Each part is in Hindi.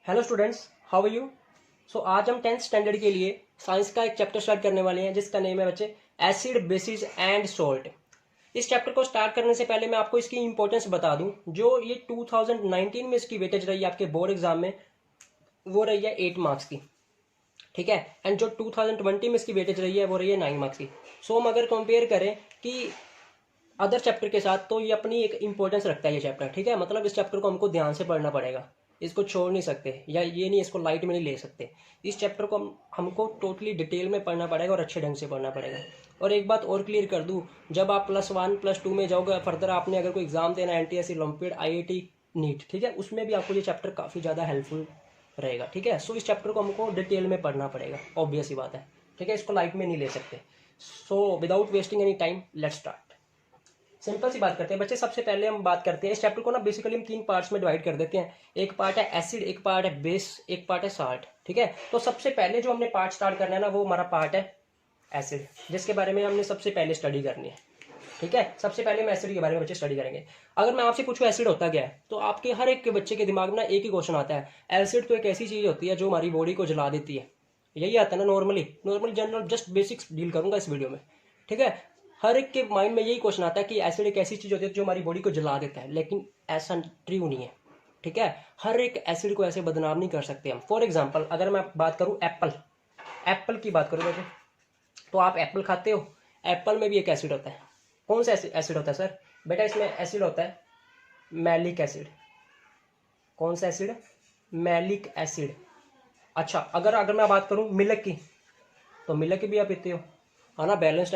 Hello students, how are you. So आज हम 10th स्टैंडर्ड के लिए साइंस का एक चैप्टर स्टार्ट करने वाले हैं जिसका नेम है बच्चे एसिड, बेसिस एंड सॉल्ट। इस चैप्टर को स्टार्ट करने से पहले मैं आपको इसकी इंपॉर्टेंस बता दूं। जो ये 2019 में इसकी वेटेज रही है आपके बोर्ड एग्जाम में, वो रही है 8 मार्क्स की, ठीक है। एंड जो 2020 में इसकी वेटेज रही है वो रही है 9 मार्क्स की। सो हम अगर कंपेयर करें कि अदर चैप्टर के साथ, तो ये अपनी एक इंपॉर्टेंस रखता है ये चैप्टर, ठीक है। मतलब इस चैप्टर को हमको ध्यान से पढ़ना पड़ेगा, इसको छोड़ नहीं सकते, या ये नहीं इसको लाइट में नहीं ले सकते। इस चैप्टर को हमको टोटली डिटेल में पढ़ना पड़ेगा और अच्छे ढंग से पढ़ना पड़ेगा। और एक बात और क्लियर कर दूँ, जब आप +1 +2 में जाओगे, फर्दर आपने अगर कोई एग्जाम देना है, NTSC, ओलंपियाड, IIT, नीट, ठीक है, उसमें भी आपको ये चैप्टर काफ़ी ज़्यादा हेल्पफुल रहेगा, ठीक है। सो इस चैप्टर को हमको डिटेल में पढ़ना पड़ेगा, ऑब्वियस ही बात है, ठीक है। इसको लाइट में नहीं ले सकते। So without wasting any time, let's start. Simple सी बात करते हैं बच्चे। सबसे पहले हम बात करते हैं इस चैप्टर को ना, बेसिकली हम 3 पार्ट्स में डिवाइड कर देते हैं। एक पार्ट है एसिड, एक पार्ट है बेस, एक पार्ट है साल्ट, ठीक है। तो सबसे पहले जो हमने पार्ट स्टार्ट करना है ना, वो हमारा पार्ट है एसिड, जिसके बारे में हमने सबसे पहले स्टडी करनी है, ठीक है। सबसे पहले हम एसिड के बारे में बच्चे स्टडी करेंगे। अगर मैं आपसे पूछूं एसिड होता क्या है, तो आपके हर एक के बच्चे के दिमाग में ना एक ही क्वेश्चन आता है, एसिड तो एक ऐसी चीज होती है जो हमारी बॉडी को जला देती है। यही आता है ना normally general, just basics deal करूंगा इस वीडियो में, ठीक है। हर एक के माइंड में यही क्वेश्चन आता है कि एसिड एक ऐसी चीज होती है जो हमारी बॉडी को जला देता है, लेकिन ऐसा ट्रू नहीं है, ठीक है। हर एक एसिड को ऐसे बदनाम नहीं कर सकते हम। फॉर एग्जाम्पल अगर मैं बात करूं एप्पल की बात करूं वैसे, तो आप एप्पल खाते हो, एप्पल में भी एक एसिड होता है। कौन सा एसिड होता है सर? बेटा इसमें एसिड होता है मैलिक एसिड। कौन सा एसिड? Malic acid. अच्छा, अगर मैं बात करूं मिल्क की, तो मिल्क भी आप पीते हो, है ना, बैलेंस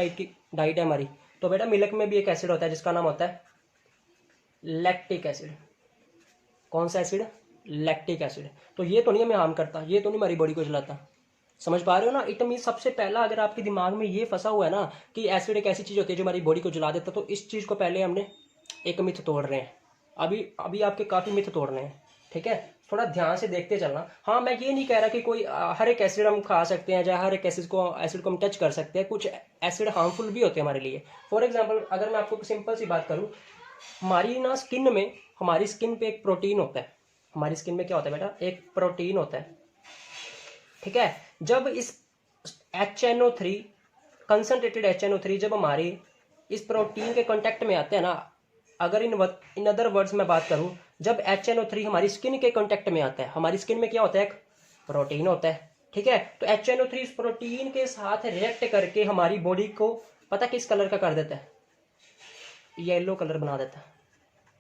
डाइट है हमारी। तो बेटा मिल्क में भी एक एसिड होता है जिसका नाम होता है लैक्टिक एसिड। कौन सा एसिड? Lactic acid. तो ये तो नहीं हमें हार्म करता, ये तो नहीं हमारी बॉडी को जलाता। समझ पा रहे हो ना? इट मीन सबसे पहला अगर आपके दिमाग में ये फंसा हुआ है ना कि एसिड एक ऐसी चीज होती है जो हमारी बॉडी को जला देता, तो इस चीज को पहले हमने एक मिथ तोड़ रहे हैं। अभी अभी आपके काफी मिथ तोड़ रहे हैं, ठीक है। थोड़ा ध्यान से देखते चलना। हाँ, मैं ये नहीं कह रहा कि कोई हर एक एसिड हम खा सकते हैं, या हर एक एसिड को हम टच कर सकते हैं। कुछ एसिड हार्मफुल भी होते हैं हमारे लिए। फॉर एग्जाम्पल अगर मैं आपको सिंपल सी बात करूँ, हमारी स्किन पे एक प्रोटीन होता है। हमारी स्किन में क्या होता है बेटा? एक प्रोटीन होता है, ठीक है। जब इस HNO3, कंसनट्रेटेड HNO3 जब हमारी इस प्रोटीन के कांटेक्ट में आते हैं ना, अगर इन अदर वर्ड्स में बात करूं, जब HNO3 हमारी स्किन के कांटेक्ट में आता है, हमारी स्किन में क्या होता है? एक प्रोटीन होता है, ठीक है। तो HNO3 इस प्रोटीन के साथ रिएक्ट करके हमारी बॉडी को पता किस कलर का कर देता है? येलो कलर बना देता है।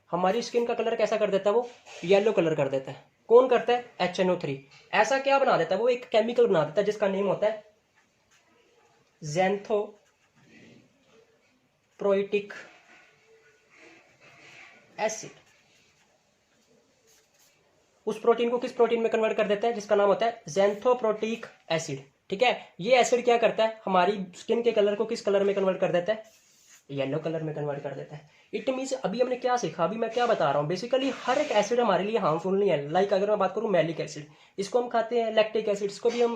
हमारी स्किन का कलर कैसा कर देता है? वो येलो कलर कर देता है। कौन करता है? HNO3। ऐसा क्या बना देता है? वो एक केमिकल बना देता है जिसका नेम होता है ज़ैंथोप्रोइटिक एसिड। उस प्रोटीन को किस प्रोटीन में कन्वर्ट कर देता है? जिसका नाम होता है ज़ैंथोप्रोटिक एसिड, ठीक है। ये एसिड क्या करता है? हमारी स्किन के कलर को किस कलर में कन्वर्ट कर देता है? येलो कलर में कन्वर्ट कर देता है। इट मीन्स अभी हमने क्या सीखा, अभी मैं क्या बता रहा हूँ, बेसिकली हर एक एसिड हमारे लिए हार्मफुल नहीं है। लाइक अगर मैं बात करूँ मैलिक एसिड, इसको हम खाते हैं। लैक्टिक एसिड, इसको भी हम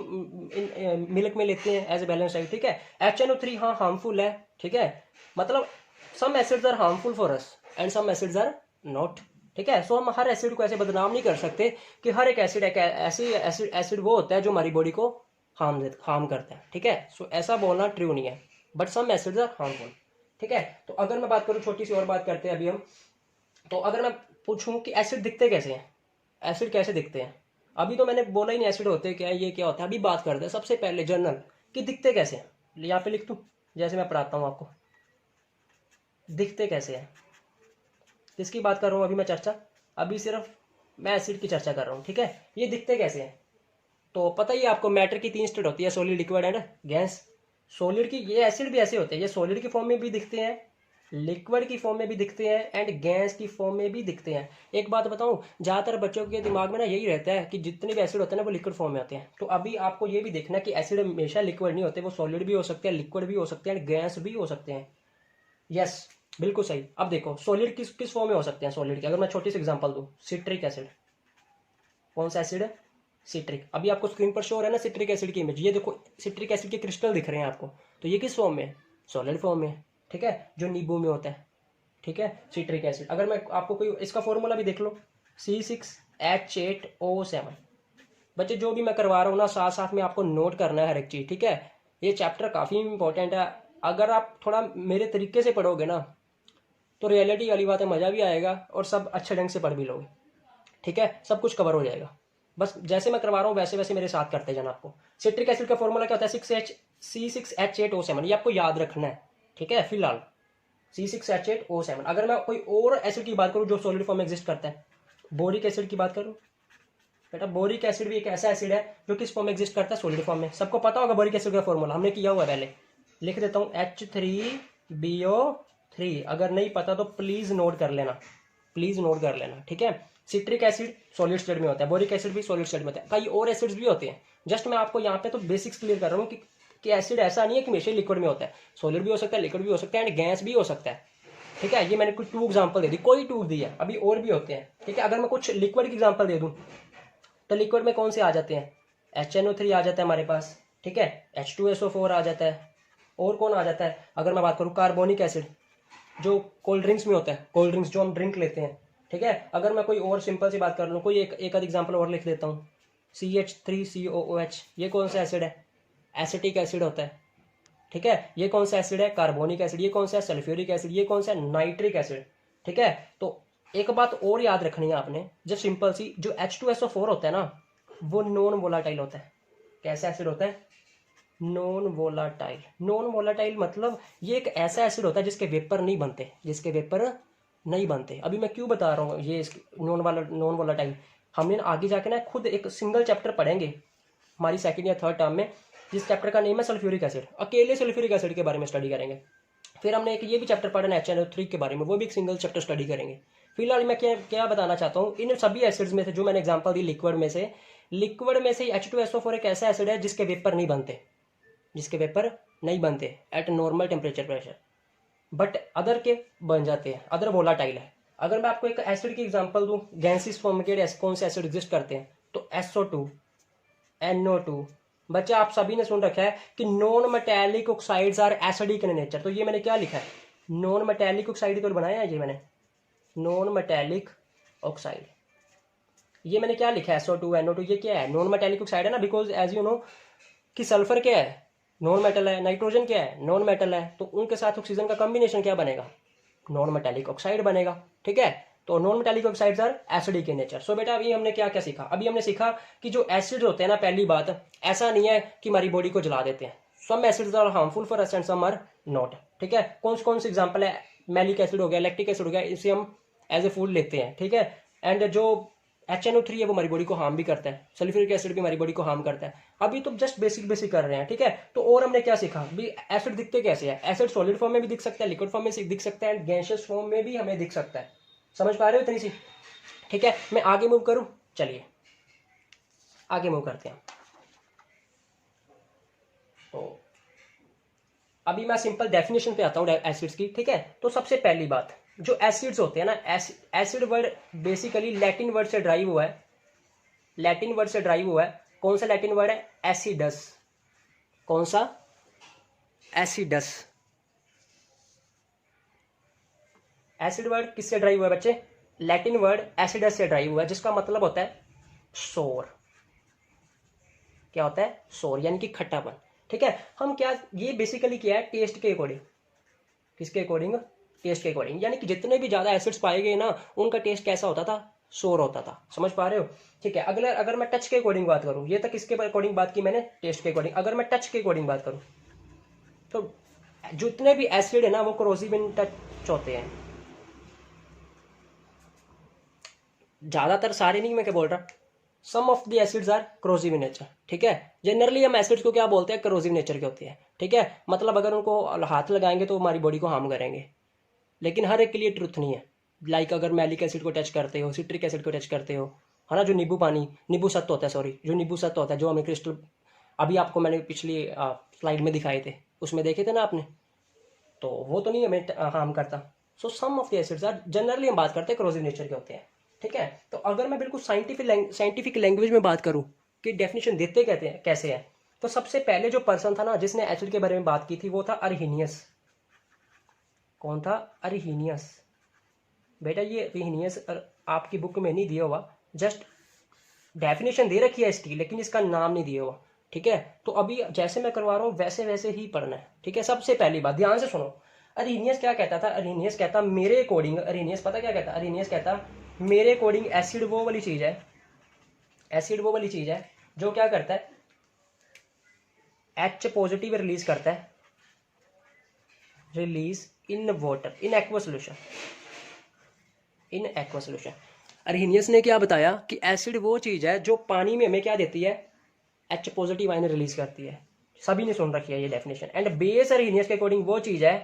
मिल्क में लेते हैं एज ए बैलेंस डाइट, ठीक है। HNO3 हाँ हार्मफुल है, ठीक है। मतलब some acids are harmful for us and some acids are not, ठीक है। सो हम हर एसिड को ऐसे बदनाम नहीं कर सकते कि हर एक एसिड एसिड वो होता है जो हमारी बॉडी को हार्म करता है, ठीक है। सो ऐसा बोलना ट्रू नहीं है, but some acids are harmful, ठीक है। तो अगर मैं बात करूं, छोटी सी और बात करते हैं अभी हम। तो अगर मैं पूछूं कि एसिड दिखते कैसे हैं, एसिड कैसे दिखते हैं, अभी तो मैंने बोला ही नहीं एसिड होते क्या है, ये क्या होता है। अभी बात करते हैं सबसे पहले जनरल कि दिखते कैसे हैं। यहाँ पे लिख दूं जैसे मैं पढ़ाता हूँ आपको, दिखते कैसे हैं। किसकी बात कर रहा हूँ अभी मैं चर्चा? अभी सिर्फ मैं एसिड की चर्चा कर रहा हूँ, ठीक है। ये दिखते कैसे हैं? तो पता ही आपको, मैटर की 3 स्टेट होती है, solid, liquid and gas. Solid की ये एसिड भी ऐसे होते हैं, ये सॉलिड की फॉर्म में भी दिखते हैं, लिक्विड की फॉर्म में भी दिखते हैं, एंड गैस की फॉर्म में भी दिखते हैं। एक बात बताऊं, ज़्यादातर बच्चों के दिमाग में ना यही रहता है कि जितने भी एसिड होते हैं ना वो लिक्विड फॉर्म में आते हैं। तो अभी आपको ये भी देखना कि एसिड हमेशा लिक्विड नहीं होते, वो सॉलिड भी हो सकते हैं, लिक्विड भी हो सकते हैं, एंड गैस भी हो सकते हैं। यस, बिल्कुल सही। अब देखो सॉलिड किस किस फॉर्म में हो सकते हैं सॉलिड के, अगर मैं छोटी सी एग्जांपल दूं, सिट्रिक एसिड। कौन सा एसिड है? सिट्रिक। अभी आपको स्क्रीन पर शो हो रहा है ना सिट्रिक एसिड की इमेज, ये देखो सिट्रिक एसिड के क्रिस्टल दिख रहे हैं आपको। तो ये किस फॉर्म में है? सॉलिड फॉर्म में, ठीक है, जो नींबू में होता है, ठीक है, सिट्रिक एसिड। अगर मैं आपको कोई इसका फॉर्मूला भी देख लो, C6H8O7, बच्चे जो भी मैं करवा रहा हूँ ना, साथ साथ में आपको नोट करना है हर एक चीज़, ठीक है। ये चैप्टर काफ़ी इंपॉर्टेंट है। अगर आप थोड़ा मेरे तरीके से पढ़ोगे ना तो रियलिटी वाली बात है, मज़ा भी आएगा और सब अच्छे ढंग से पढ़ भी लोगे, ठीक है। सब कुछ कवर हो जाएगा। बस जैसे मैं करवा रहा हूँ वैसे वैसे मेरे साथ करते जाना। आपको सिट्रिक एसिड का फॉर्मूला क्या होता है, C6H8O7, ये आपको याद रखना है, ठीक है। फिलहाल C6H8O7। अगर मैं कोई और एसिड की बात करूँ जो सॉलिड फॉर्म में एग्जिस्ट करता है, बोरिक एसिड की बात करूँ बेटा, बोरिक एसिड भी एक ऐसा एसिड है जो किस फॉर्म में एग्जिस्ट करता है, सॉलिड फॉर्म में। सबको पता होगा बोरिक एसिड का फॉर्मूला, हमने किया हुआ है पहले, लिख देता हूँ H3BO3। अगर नहीं पता तो प्लीज नोट कर लेना, प्लीज नोट कर लेना, ठीक है। सिट्रिक एसिड सॉलिड स्टेट में होता है, बोरिक एसिड भी सॉलिड स्टेट में होता है, कई और एसिड्स भी होते हैं। जस्ट मैं आपको यहाँ पे तो बेसिक्स क्लियर कर रहा हूँ कि एसिड ऐसा नहीं है कि हमेशा लिक्विड में होता है, सॉलिड भी हो सकता है, लिक्विड भी हो सकता है, एंड गैस भी हो सकता है, ठीक है। ये मैंने कुछ 2 एग्जांपल दे दी, कोई 2 दी है, अभी और भी होते हैं, ठीक है। अगर मैं कुछ लिक्विड की एग्जांपल दे दूं तो लिक्विड में कौन से आ जाते हैं, HNO3 आ जाता है हमारे पास, ठीक है। H2SO4 आ जाता है, और कौन आ जाता है, अगर मैं बात करूँ कार्बोनिक एसिड जो कोल्ड ड्रिंक्स में होता है, कोल्ड ड्रिंक्स जो हम ड्रिंक लेते हैं, ठीक है। अगर मैं कोई और सिंपल सी बात कर लूँ, कोई एक आध एग्जाम्पल और लिख देता हूँ, CH3COOH, ये कौन सा एसिड है, एसिटिक एसिड होता है, ठीक है। ये कौन सा एसिड है, कार्बोनिक एसिड। ये कौन सा है, सल्फ्यूरिक एसिड। ये कौन सा है, नाइट्रिक एसिड, ठीक है। तो एक बात और याद रखनी है आपने, जो सिंपल सी, जो H2SO4 होता है ना, वो नॉन वोलाटाइल होता है। कैसा एसिड होता है, नॉन वोलाटाइल। नॉन वोलाटाइल मतलब ये एक ऐसा एसिड होता है जिसके वेपर नहीं बनते, जिसके वेपर नहीं बनते। अभी मैं क्यों बता रहा हूँ ये नॉन वोलाटाइल, हमने आगे जाके ना खुद एक सिंगल चैप्टर पढ़ेंगे हमारी सेकंड या थर्ड टर्म में, जिस चैप्टर का नेम है सल्फ्यूरिक एसिड। अकेले सल्फ्यूरिक एसिड के बारे में स्टडी करेंगे। फिर हमने एक ये भी चैप्टर पढ़ना है HNO3 के बारे में, वो भी एक सिंगल चैप्टर स्टडी करेंगे। फिलहाल मैं क्या क्या बताना चाहता हूँ, इन सभी एसिड्स में से जो मैंने एग्जांपल दी लिक्विड में से H2SO4 एक ऐसा एसिड है जिसके वेपर नहीं बनते, जिसके वेपर नहीं बनते eight normal temperature pressure, but other के बन जाते हैं, अदर वोलाटाइल है। अगर मैं आपको एक एसिड की एग्जांपल दूं, गैसेस फॉर्म के कौन से एसिड एग्जिस्ट करते हैं, तो SO2, NO2। बच्चे आप सभी ने सुन रखा है कि non metallic oxides are acidic in nature, तो ये मैंने क्या लिखा है, नॉन मेटेलिक ऑक्साइड तो बनाया है ये मैंने, नॉन मेटेलिक ऑक्साइड। ये मैंने क्या लिखा है, SO2 NO2, ये क्या है, नॉन मेटेलिक ऑक्साइड है ना, बिकॉज एज यू नो कि सल्फर क्या है, नॉन मेटल है, नाइट्रोजन क्या है, नॉन मेटल है, तो उनके साथ ऑक्सीजन का कॉम्बिनेशन क्या बनेगा, नॉन मेटेलिक ऑक्साइड बनेगा, ठीक है। तो non metallic oxides are acidic in nature. So बेटा अभी हमने क्या क्या सीखा, अभी हमने सीखा कि जो एसिड होते हैं ना, पहली बात ऐसा नहीं है कि हमारी बॉडी को जला देते हैं, some acids are harmful for us and some are not, ठीक है। कौन से एग्जांपल है, मैलिक एसिड हो गया, लैक्टिक एसिड हो गया, इसे हम एज ए फूड लेते हैं, ठीक है। एंड जो HNO3 है वो हमारी बॉडी को हार्म भी करता है, सल्फ्यूरिक एसिड भी हमारी बॉडी को हार्म करता है। अभी तो जस्ट बेसिक कर रहे हैं, ठीक है। तो और हमने क्या सीखा भी, एसिड दिखते कैसे हैं, एसिड सॉलिड फॉर्म में भी दिख सकता है, लिक्विड फॉर्म में दिख सकता है, एंड गैसियस फॉर्म में भी हमें दिख सकता है। समझ पा रहे हो इतनी सी, ठीक है। मैं आगे मूव करूं, चलिए आगे मूव करते हैं। तो अभी मैं सिंपल डेफिनेशन पे आता हूँ एसिड्स की, ठीक है। तो सबसे पहली बात, जो एसिड्स होते हैं ना, acid word basically Latin word से ड्राइव हुआ है, लैटिन वर्ड से ड्राइव हुआ है। कौन सा लैटिन वर्ड है, एसिडस। कौन सा, एसिडस। एसिड वर्ड किससे ड्राइव हुआ है बच्चे, लैटिन वर्ड एसिडस से ड्राइव हुआ है, जिसका मतलब होता है सोर। क्या होता है, सोर, यानी कि खट्टापन, ठीक है। हम क्या, ये बेसिकली क्या है, टेस्ट के अकॉर्डिंग, किसके अकॉर्डिंग, टेस्ट के अकॉर्डिंग, यानी कि जितने भी ज्यादा एसिड्स पाए गए ना, उनका टेस्ट कैसा होता था, सोर होता था। समझ पा रहे हो, ठीक है। अगर मैं टच के अकॉर्डिंग बात करूं, ये तक किसके अकॉर्डिंग बात की मैंने, टेस्ट के अकॉर्डिंग। अगर मैं टच के अकॉर्डिंग बात करूं तो जितने भी एसिड है ना वो कोरोसिव इन टच होते हैं, ज्यादातर, सारे नहीं मैं क्या बोल रहा, some of the acids are corrosive in nature, ठीक है। जनरली हम एसिड्स को क्या बोलते हैं, कोरोसिव नेचर के होते हैं, ठीक है। मतलब अगर उनको हाथ लगाएंगे तो हमारी बॉडी को हार्म करेंगे, लेकिन हर एक के लिए ट्रुथ नहीं है। लाइक अगर मैलिक एसिड को टच करते हो, सिट्रिक एसिड को टच करते हो, है ना, जो नींबू सत्व होता है, सॉरी, जो नींबू सत्व होता है, जो हमें क्रिस्टल, अभी आपको मैंने पिछली स्लाइड में दिखाए थे, उसमें देखे थे ना आपने, तो वो तो नहीं हमें हार्म करता। So some of the acids are, generally हम बात करते हैं कोरोसिव नेचर के होते हैं, ठीक है। तो अगर मैं बिल्कुल साइंटिफिक लैंग्वेज में बात करूं कि डेफिनेशन देते कहते हैं कैसे है, तो सबसे पहले जो पर्सन था ना जिसने एसिड के बारे में बात की थी, वो था अरहीनियस। कौन था, अरहीनियस। बेटा ये अरहीनियस आपकी बुक में नहीं दिया हुआ, जस्ट डेफिनेशन दे रखी है इसकी, लेकिन इसका नाम नहीं दिया हुआ। ठीक है, तो अभी जैसे मैं करवा रहा हूँ वैसे वैसे ही पढ़ना है। ठीक है, सबसे पहली बात ध्यान से सुनो। अरीनियस क्या कहता था? अरीनियस कहता मेरे अकॉर्डिंग, अरीनियस पता क्या कहता? अरीनियस कहता मेरे अकॉर्डिंग एसिड वो वाली चीज है, एसिड वो वाली चीज है जो क्या करता है, H पॉजिटिव रिलीज करता है, release in water in aqua solution, in aqua solution. Arrhenius ने क्या बताया कि एसिड वो चीज है जो पानी में हमें क्या देती है, H पॉजिटिव आयन रिलीज करती है। सभी ने सुन रखी है ये डेफिनेशन। एंड बेस अरहिनियस के अकॉर्डिंग वो चीज है,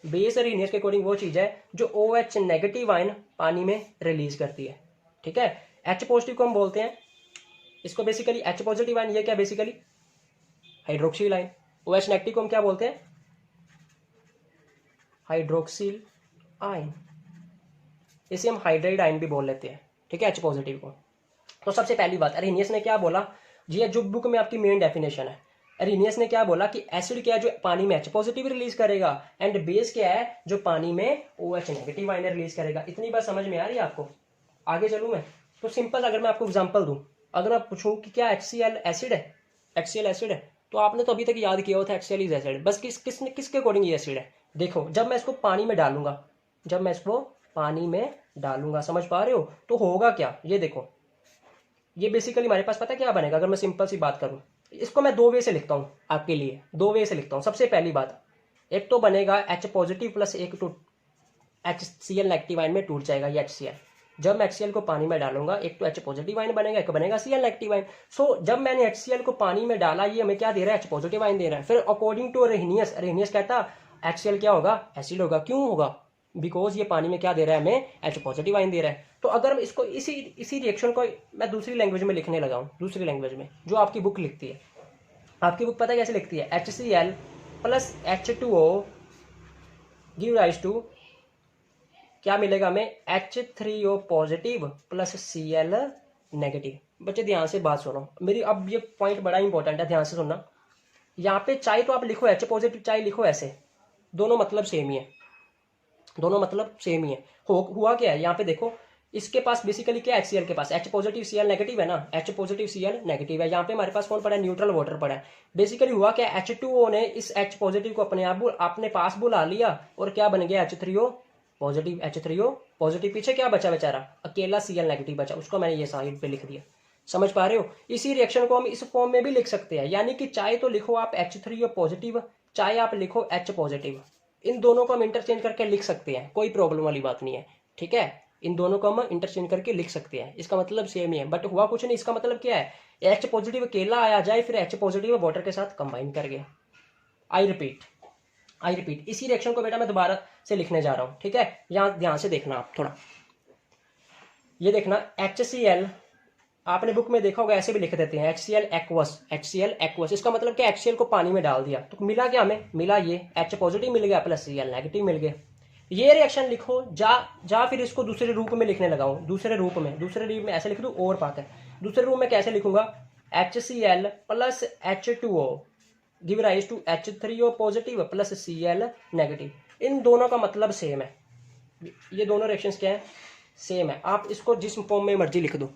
बेस अरहिनियस के अकॉर्डिंग वो चीज है जो OH नेगेटिव आयन पानी में रिलीज करती है। ठीक है, H पॉजिटिव को हम बोलते हैं, इसको बेसिकली H पॉजिटिव आयन, ये क्या basically hydroxyl ion. OH negative को हम क्या बोलते हैं, हाइड्रोक्सिल आयन, इसे हम हाइड्राइड आयन भी बोल लेते हैं। ठीक है, H पॉजिटिव को। तो सबसे पहली बात अरहिनियस ने क्या बोला जी, जो बुक में आपकी मेन डेफिनेशन है, अरहिनियस ने क्या बोला कि एसिड क्या है जो पानी में H पॉजिटिव रिलीज करेगा, एंड बेस क्या है जो पानी में OH नेगेटिव आयन रिलीज करेगा। इतनी बात समझ में आ रही है आपको? आगे चलूं मैं तो सिंपल, अगर मैं आपको एग्जांपल दूं, अगर मैं पूछूं कि क्या HCl एसिड है, HCl एसिड है, तो आपने तो अभी तक याद किया हुआ था HCl इज एसिड। बस किसके अकॉर्डिंग ये एसिड है? देखो, जब मैं इसको पानी में डालूंगा, जब मैं इसको पानी में डालूंगा, समझ पा रहे हो, तो होगा क्या, ये देखो, ये बेसिकली हमारे पास पता क्या बनेगा। अगर मैं सिंपल सी बात करूं, इसको मैं दो वे से लिखता हूं आपके लिए, दो वे से लिखता हूं। सबसे पहली बात, एक तो बनेगा H पॉजिटिव प्लस एक टू HCl नेगेटिव आयन में टूट जाएगा ये HCl। जब मैं HCl को पानी में डालूंगा, एक तो H पॉजिटिव आयन बनेगा, एक बनेगा Cl नेगेटिव आयन। सो जब मैंने HCl को पानी में डाला, ये हमें क्या दे रहा है, H पॉजिटिव आयन दे रहा है। फिर अकॉर्डिंग टू अरहिनियस, अरहिनियस कहता HCl क्या होगा, एसिड होगा। क्यों होगा? बिकॉज ये पानी में क्या दे रहा है हमें, H पॉजिटिव आयन दे रहा है। तो अगर इसको इसी रिएक्शन को मैं दूसरी लैंग्वेज में लिखने लगा हूँ, दूसरी लैंग्वेज में जो आपकी बुक लिखती है, आपकी बुक पता कैसे लिखती है, HCl plus H2O give rise to क्या मिलेगा हमें, H3O positive plus Cl negative. बच्चे ध्यान से बात सुनो मेरी, अब ये पॉइंट बड़ा इंपॉर्टेंट है, ध्यान से सुनना। यहाँ पे चाहे तो आप लिखो H पॉजिटिव, चाहे लिखो ऐसे, दोनों मतलब सेम ही है, दोनों मतलब सेम ही है। हुआ क्या है यहाँ पे देखो, इसके पास बेसिकली क्या है, HCl के पास H पॉजिटिव Cl नेगेटिव है ना, H पॉजिटिव Cl नेगेटिव है। यहाँ पे हमारे पास कौन पड़ा है, न्यूट्रल वाटर पड़ा है। बेसिकली हुआ क्या, H2O ने इस H पॉजिटिव को अपने आप अपने पास बुला लिया, और क्या बन गया H3O पॉजिटिव। H3O पॉजिटिव, पीछे क्या बचा बेचारा, अकेला Cl नेगेटिव बचा, उसको मैंने ये साइड पे लिख दिया। समझ पा रहे हो? इसी रिएक्शन को हम इस फॉर्म में भी लिख सकते हैं, यानी कि चाहे तो लिखो आप H3O पॉजिटिव, चाहे आप लिखो H पॉजिटिव, इन दोनों को हम इंटरचेंज करके लिख सकते हैं, कोई प्रॉब्लम वाली बात नहीं है। ठीक है, इन दोनों को हम इंटरचेंज करके लिख सकते हैं, इसका मतलब सेम ही है। बट हुआ कुछ नहीं, इसका मतलब क्या है, H पॉजिटिव अकेला आया जाए, फिर H पॉजिटिव वाटर के साथ कंबाइन कर गया। आई रिपीट, इसी रिएक्शन को बेटा मैं दोबारा से लिखने जा रहा हूं। ठीक है, यहां ध्यान से देखना आप थोड़ा, ये देखना HCl, आपने बुक में देखा होगा ऐसे भी लिख देते हैं HCl एक्वस, HCl एक्वस। इसका मतलब क्या, HCl को पानी में डाल दिया तो मिला क्या हमें, मिला ये H पॉजिटिव मिल गया प्लस Cl नेगेटिव मिल गया। ये रिएक्शन लिखो, जा फिर इसको दूसरे रूप में लिखने लगाओ, दूसरे रूप में ऐसे लिख दूं, और बात है दूसरे रूप में कैसे लिखूंगा, HCl plus H2O give rise to H3O positive plus Cl negative. इन दोनों का मतलब सेम है, ये दोनों रिएक्शंस क्या है, सेम है। आप इसको जिस फॉर्म में मर्जी लिख दो।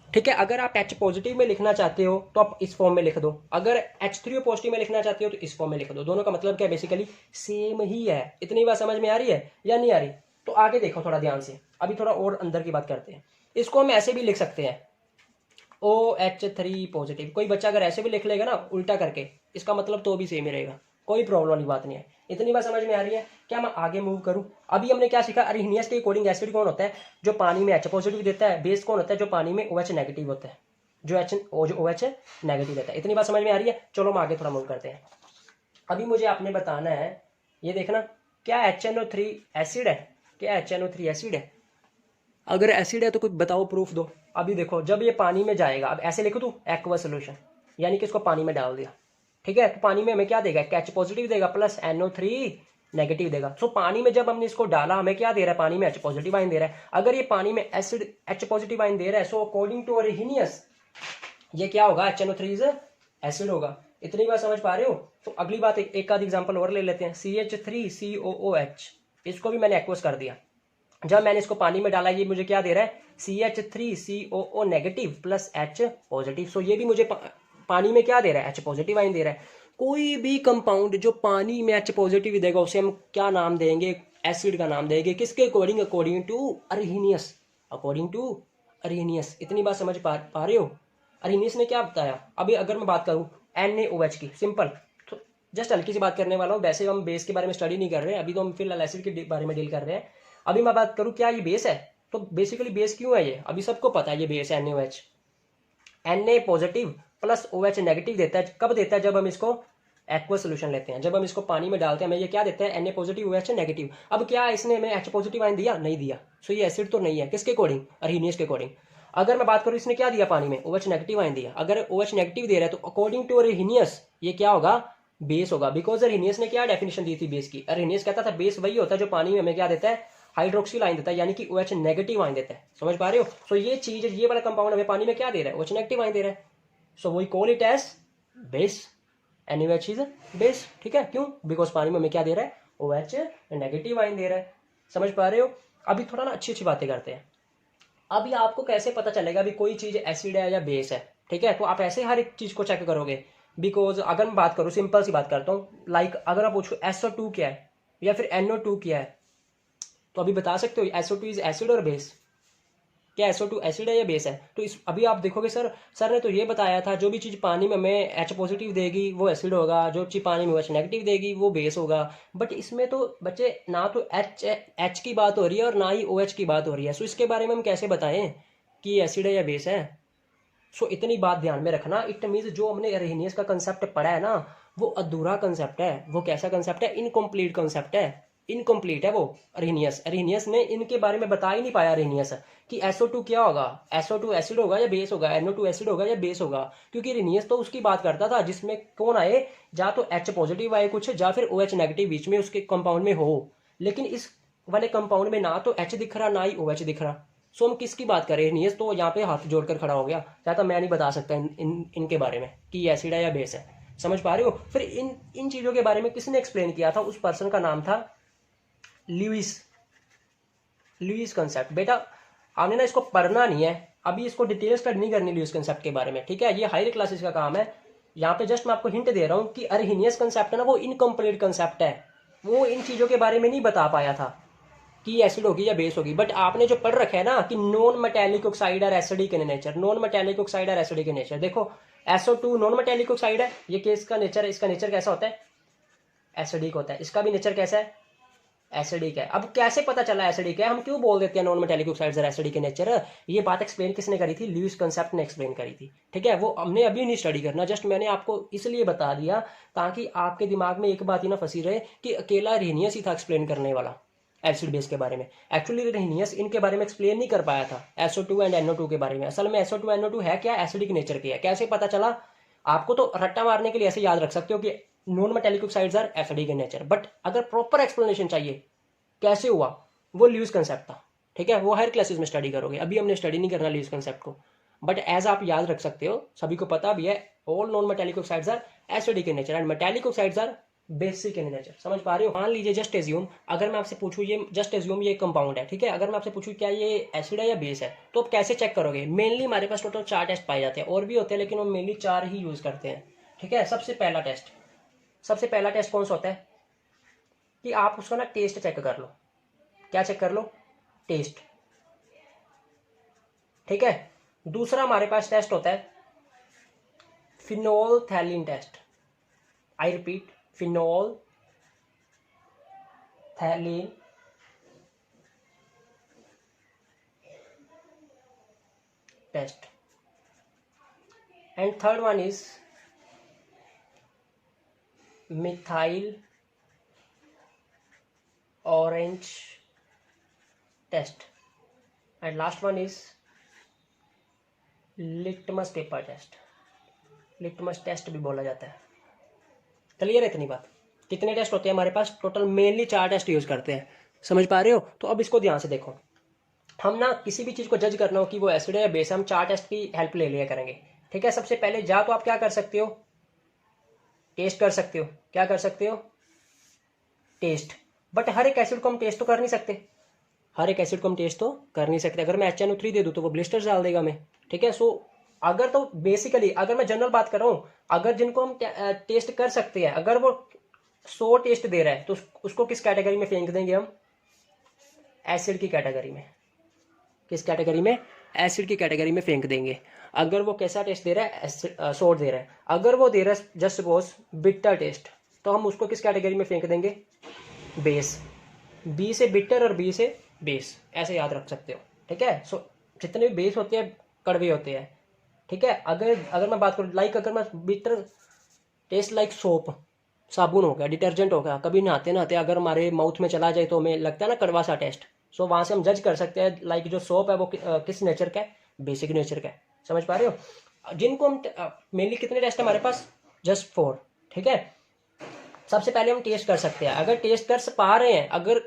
ठीक है, अगर आप H पॉजिटिव में लिखना चाहते हो तो आप इस फॉर्म में लिख दो, अगर H3O पॉजिटिव में लिखना चाहते हो तो इस फॉर्म में लिख दो। दोनों का मतलब क्या है, बेसिकली सेम ही है। इतनी बात समझ में आ रही है या नहीं आ रही? तो आगे देखो थोड़ा ध्यान से, अभी थोड़ा और अंदर की बात करते हैं। इसको हम ऐसे भी लिख सकते हैं OH3 पॉजिटिव। कोई बच्चा अगर ऐसे भी लिख लेगा ना उल्टा करके, इसका मतलब तो भी सेम ही रहेगा, कोई प्रॉब्लम वाली बात नहीं है। इतनी बात समझ में आ रही है? क्या मैं आगे मूव करूं? अभी हमने क्या सीखा, अरहिनियस के अकॉर्डिंग एसिड कौन होता है, जो पानी में H पॉजिटिव देता है। बेस कौन होता है, जो पानी में OH नेगेटिव होता है, जो OH नेगेटिव देता है। इतनी बात समझ में आ रही है? चलो हम आगे थोड़ा मूव करते हैं। अभी मुझे आपने बताना है, ये देखना, क्या HNO3 एसिड है, क्या HNO3 एसिड है? अगर एसिड है तो कुछ बताओ, प्रूफ दो। अभी देखो, जब ये पानी में जाएगा, अब ऐसे लिखो तू एक्वस सोल्यूशन, यानी कि इसको पानी में डाल दिया। ठीक है, तो पानी में हमें क्या देगा, H पॉजिटिव देगा प्लस NO3 नेगेटिव देगा। सो पानी में जब हमने इसको डाला, हमें क्या दे रहा है, पानी में H पॉजिटिव आयन दे रहा है। अगर ये पानी में एसिड H पॉजिटिव आयन दे रहा है, सो अकॉर्डिंग टू अरहिनियस ये क्या होगा, HNO3 एसिड होगा। इतनी बात समझ पा रहे हो? तो अगली बात एक आध एग्जांपल और ले लेते हैं, CH3COOH, इसको भी मैंने एक्वस कर दिया। जब मैंने इसको पानी में डाला, ये मुझे क्या दे रहा है, CH3COO negative plus H positive. So ये भी मुझे पानी में क्या दे रहा है, H पॉजिटिव आयन दे रहा है। कोई भी कंपाउंड जो पानी में H पॉजिटिव देगा उसे हम क्या नाम देंगे, एसिड का नाम देंगे। किसके according, according to Arrhenius, according to Arrhenius. इतनी बात समझ पा रहे हो। अरहिनियस ने क्या बताया। अभी अगर मैं बात करूं NaOH की, सिंपल, तो जस्ट हल्की सी बात करने वाला हूँ। वैसे हम बेस के बारे में स्टडी नहीं कर रहे हैं, अभी तो हम फिलहाल एसिड के बारे में डील कर रहे हैं। अभी मैं बात करूं क्या ये बेस है, तो बेसिकली बेस क्यों है ये, अभी सबको पता है ये बेस है NaOH। Na positive plus OH negative देता है, कब देता है, जब हम इसको एक्वा सोल्यूशन लेते हैं, जब हम इसको पानी में डालते हैं, हमें ये क्या देता है, Na पॉजिटिव OH नेगेटिव। अब क्या इसने हमें H पॉजिटिव आयन दिया, नहीं दिया। सो ये एसिड तो नहीं है। किसके अकॉर्डिंग, अरहिनियस के अकॉर्डिंग। अगर मैं बात करूं इसने क्या दिया पानी में, OH नेगेटिव आयन दिया। अगर OH नेगेटिव दे रहा है तो अकॉर्डिंग टू अरहिनियस ये क्या होगा, बेस होगा। बिकॉज अरहिनियस ने क्या डेफिनेशन दी थी बेस की, अरहिनियस कहता था बेस वही होता है जो पानी में हमें क्या देता है, हाइड्रोक्सिल आयन देता है, यानी कि OH नेगेटिव आयन देता है। समझ पा रहे हो। सो ये चीज, ये वाला कंपाउंड हमें पानी में क्या दे रहा है, OH नेगेटिव आयन दे रहा है। So we call it as base. NaOH is base. ठीक है, क्यों, बिकॉज पानी में हमें क्या दे रहा है, OH नेगेटिव आयन दे रहा है। समझ पा रहे हो। अभी थोड़ा ना अच्छी अच्छी बातें करते हैं। अभी आपको कैसे पता चलेगा भी कोई चीज एसिड है या बेस है। ठीक है, तो आप ऐसे हर एक चीज को चेक करोगे। बिकॉज अगर मैं बात करूं, सिंपल सी बात करता हूँ, लाइक अगर आप पूछो SO2 क्या है या फिर NO2 क्या है, तो अभी बता सकते हो SO2 इज एसिड और बेस। क्या SO2 एसिड है या बेस है। तो इस अभी आप देखोगे सर ने तो ये बताया था जो भी चीज़ पानी में हमें H पॉजिटिव देगी वो एसिड होगा, जो चीज़ पानी में H नेगेटिव देगी वो बेस होगा। बट इसमें तो बच्चे ना तो H की बात हो रही है और ना ही OH की बात हो रही है। सो इसके बारे में हम कैसे बताएं कि एसिड है या बेस है। सो इतनी बात ध्यान में रखना। इट मीन्स जो हमने अरहिनियस का कंसेप्ट पढ़ा है ना, वो अधूरा कंसेप्ट है। वो कैसा कंसेप्ट है, इनकम्प्लीट कंसेप्ट है, इनकम्प्लीट है वो। अरहिनियस ने इनके बारे में बता ही नहीं पाया अरहिनियस कि SO2 क्या होगा, SO2 एसिड होगा या बेस होगा, NO2 एसिड होगा या बेस होगा। क्योंकि अरहिनियस तो उसकी बात करता था जिसमें कौन आए, या तो H पॉजिटिव आए कुछ, या फिर OH नेगेटिव बीच में उसके कंपाउंड में हो। लेकिन इस वाले कंपाउंड में ना तो H दिख रहा ना ही OH दिख रहा। सो हम किसकी बात करें, अरहिनियस तो यहाँ पे हाथ जोड़कर खड़ा हो गया, चाहता मैं नहीं बता सकता इनके बारे में कि एसिड है या बेस है। समझ पा रहे हो। फिर इन चीजों के बारे में किसने एक्सप्लेन किया था, उस पर्सन का नाम था ल्यूइस। Lewis concept. बेटा आपने ना इसको पढ़ना नहीं है, अभी इसको डिटेल स्टडी नहीं करनी ल्यूइस कंसेप्ट के बारे में। ठीक है, ये हायर क्लासेस का काम है। यहाँ पे जस्ट मैं आपको हिंट दे रहा हूँ कि अरहिनियस कंसेप्ट है ना, वो इनकम्प्लीट कंसेप्ट है। वो इन चीजों के बारे में नहीं बता पाया था कि एसिड होगी या बेस होगी। बट आपने जो पढ़ रखा है ना कि नॉन मेटेलिक ऑक्साइड और acidic in nature, non metallic oxide और एसिडिक इन नेचर। देखो SO2 नॉन मेटेलिक ऑक्साइड है, ये केस का नेचर है, इसका नेचर कैसा होता है, एसिडिक होता है। इसका भी नेचर कैसा है, एसिडिक है। अब कैसे पता चला एसिडिक है, हम क्यों बोल देते हैं नॉन मेटेलिक ऑक्साइड्स और एसिडिक के नेचर। ये बात एक्सप्लेन किसने करी थी, ल्यूइस कंसेप्ट ने एक्सप्लेन करी थी। ठीक है, वो हमने अभी नहीं स्टडी करना, जस्ट मैंने आपको इसलिए बता दिया ताकि आपके दिमाग में एक बात ही ना फंसी रहे कि अकेला अरहिनियस ही था एक्सप्लेन करने वाला एसिड बेस के बारे में। एक्चुअली अरहिनियस इनके बारे में एक्सप्लेन नहीं कर पाया था, SO2 एंड NO2 के बारे में। असल में SO2 NO2 है क्या, एसिडिक नेचर के है। कैसे पता चला, आपको तो रट्टा मारने के लिए ऐसे याद रख सकते हो कि non metallic oxides are acidic in nature. But अगर प्रॉपर एक्सप्लेनेशन चाहिए कैसे हुआ, वो ल्यूइस कंसेप्ट था। ठीक है, वो हायर क्लासेस में स्टडी करोगे, अभी हमने स्टडी नहीं करना ल्यूइस कंसेप्ट को। बट एज आप याद रख सकते हो, सभी को पता भी है, all non metallic oxides are acidic in nature and metallic oxides are basic in nature. समझ पा रहे हो। मान लीजिए जस्ट एज्यूम, अगर मैं आपसे पूछूं ये जस्ट एज्यूम ये कंपाउंड है। ठीक है, अगर मैं आपसे पूछूं क्या ये एसिड है या बेस है, तो आप कैसे चेक करोगे। मेनली हमारे पास टोटल 4 टेस्ट पाए जाते हैं, और भी होते हैं लेकिन हम मेनली 4 ही यूज करते हैं। ठीक है, सबसे पहला टेस्ट कौन सा होता है कि आप उसका ना टेस्ट चेक कर लो। क्या चेक कर लो, टेस्ट। ठीक है, दूसरा हमारे पास टेस्ट होता है phenolphthalein test. I repeat, phenolphthalein test. And third one is methyl orange test. And last one is litmus paper test. Litmus test भी बोला जाता है। क्लियर है इतनी बात। कितने टेस्ट होते हैं हमारे पास, टोटल मेनली 4 टेस्ट यूज करते हैं। समझ पा रहे हो। तो अब इसको ध्यान से देखो, हम ना किसी भी चीज को जज करना हो कि वो एसिड है या बेस, हम 4 टेस्ट की हेल्प ले लिया करेंगे। ठीक है, सबसे पहले जा तो आप क्या कर सकते हो, टेस्ट कर सकते हो। क्या कर सकते हो, टेस्ट। बट हर एक एसिड को हम टेस्ट तो कर नहीं सकते, हर एक एसिड को हम टेस्ट तो कर नहीं सकते। अगर मैं HNO3 दे दूँ तो वो ब्लिस्टर्स डाल देगा हमें, ठीक है। सो अगर तो बेसिकली अगर मैं जनरल बात कर रहा हूँ, अगर जिनको हम टेस्ट कर सकते हैं, अगर वो 100 टेस्ट दे रहा है तो उसको किस कैटेगरी में फेंक देंगे हम? एसिड की कैटेगरी में। किस कैटेगरी में? एसिड की कैटेगरी में फेंक देंगे। अगर वो कैसा टेस्ट दे रहा है? सोर दे रहा है। अगर वो दे रहा है जस्ट सपोज बिटर टेस्ट, तो हम उसको किस कैटेगरी में फेंक देंगे? बेस। बी से बिटर और बी से बेस, ऐसे याद रख सकते हो, ठीक है। सो जितने भी बेस होते हैं कड़वे होते हैं, ठीक है। अगर मैं बात करूँ लाइक, अगर मैं बिटर टेस्ट लाइक सोप, साबुन हो गया, डिटर्जेंट हो गया, कभी नहाते नहाते अगर हमारे माउथ में चला जाए तो हमें लगता है ना कड़वा सा टेस्ट। सो वहाँ से हम जज कर सकते हैं लाइक जो सोप है वो किस नेचर का है? बेसिक नेचर का है। समझ पा रहे हो? जिनको हम मेनली कितने टेस्ट हमारे पास? जस्ट 4, ठीक है। सबसे पहले हम टेस्ट कर सकते हैं। अगर टेस्ट कर पा रहे हैं, अगर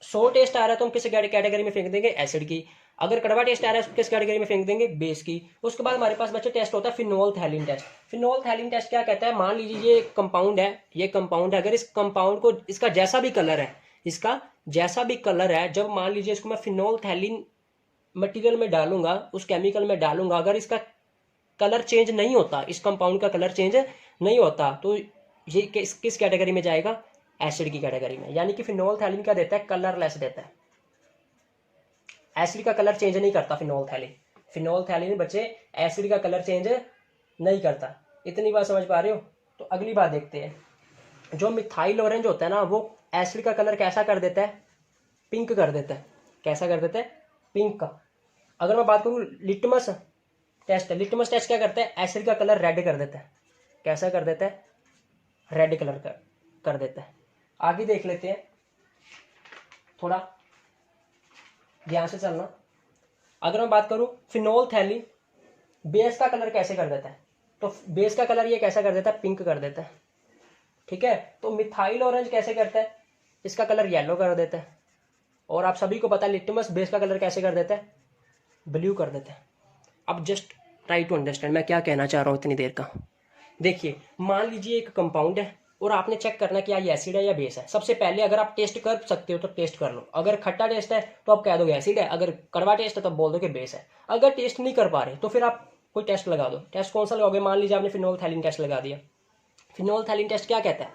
100 टेस्ट आ रहा है तो हम किस कैटेगरी में फेंक देंगे? एसिड की। अगर कड़वा टेस्ट आ रहा है किस कैटेगरी में फेंक देंगे? बेस की। उसके बाद हमारे पास बच्चे टेस्ट होता है फिनोल्फथैलीन टेस्ट। फिनोल्फथैलीन टेस्ट क्या कहता है? मान लीजिए ये कंपाउंड है, ये कंपाउंड है, अगर इस कंपाउंड को, इसका जैसा भी कलर है, इसका जैसा भी कलर है, जब मान लीजिए इसको मैं फिनोल्फथैलीन मटेरियल में डालूंगा, उस केमिकल में डालूंगा, अगर इसका कलर चेंज नहीं होता, इस कंपाउंड का कलर चेंज नहीं होता, तो ये किस कैटेगरी में जाएगा? एसिड की कैटेगरी में। यानी कि फिनोल्फथैलीन क्या देता है? कलरलेस देता है। एसिड का कलर चेंज नहीं करता फिनोल्फथैलीन। फिनोल्फथैलीन बच्चे एसिड का कलर चेंज नहीं करता। इतनी बात समझ पा रहे हो? तो अगली बात देखते हैं। जो मिथाइल ऑरेंज होता है ना, वो एसिड का कलर कैसा कर देता है? पिंक कर देता है। कैसा कर देता है? पिंक का। अगर मैं बात करूँ लिटमस टेस्ट, लिटमस टेस्ट क्या करता है? एसिड का कलर रेड कर देता है। कैसा कर देता है? रेड कलर कर देता है। आगे देख लेते हैं, थोड़ा ध्यान से चलना। अगर मैं बात करूं फिनोल्फथैलीन, बेस का कलर कैसे कर देता है? तो बेस का कलर ये कैसा कर देता है? पिंक कर देता है, ठीक है। तो मिथाइल ऑरेंज कैसे करता है? इसका कलर येलो कर देता है। और आप सभी को पता है लिटमस बेस का कलर कैसे कर देता है? ब्लू कर देता है। अब जस्ट ट्राई टू अंडरस्टैंड मैं क्या कहना चाह रहा हूं इतनी देर का। देखिए, मान लीजिए एक कंपाउंड है और आपने चेक करना कि ये एसिड है या बेस है। सबसे पहले अगर आप टेस्ट कर सकते हो तो टेस्ट कर लो। अगर खट्टा टेस्ट है तो आप कह दोगे एसिड है, अगर कड़वा टेस्ट है तो बोल दो कि बेस है। अगर टेस्ट नहीं कर पा रहे तो फिर आप कोई टेस्ट लगा दो। टेस्ट कौन सा लगाओगे? मान लीजिए आपने फिनोल्फथैलीन टेस्ट लगा दिया। फिनोल्फथैलीन टेस्ट क्या कहता है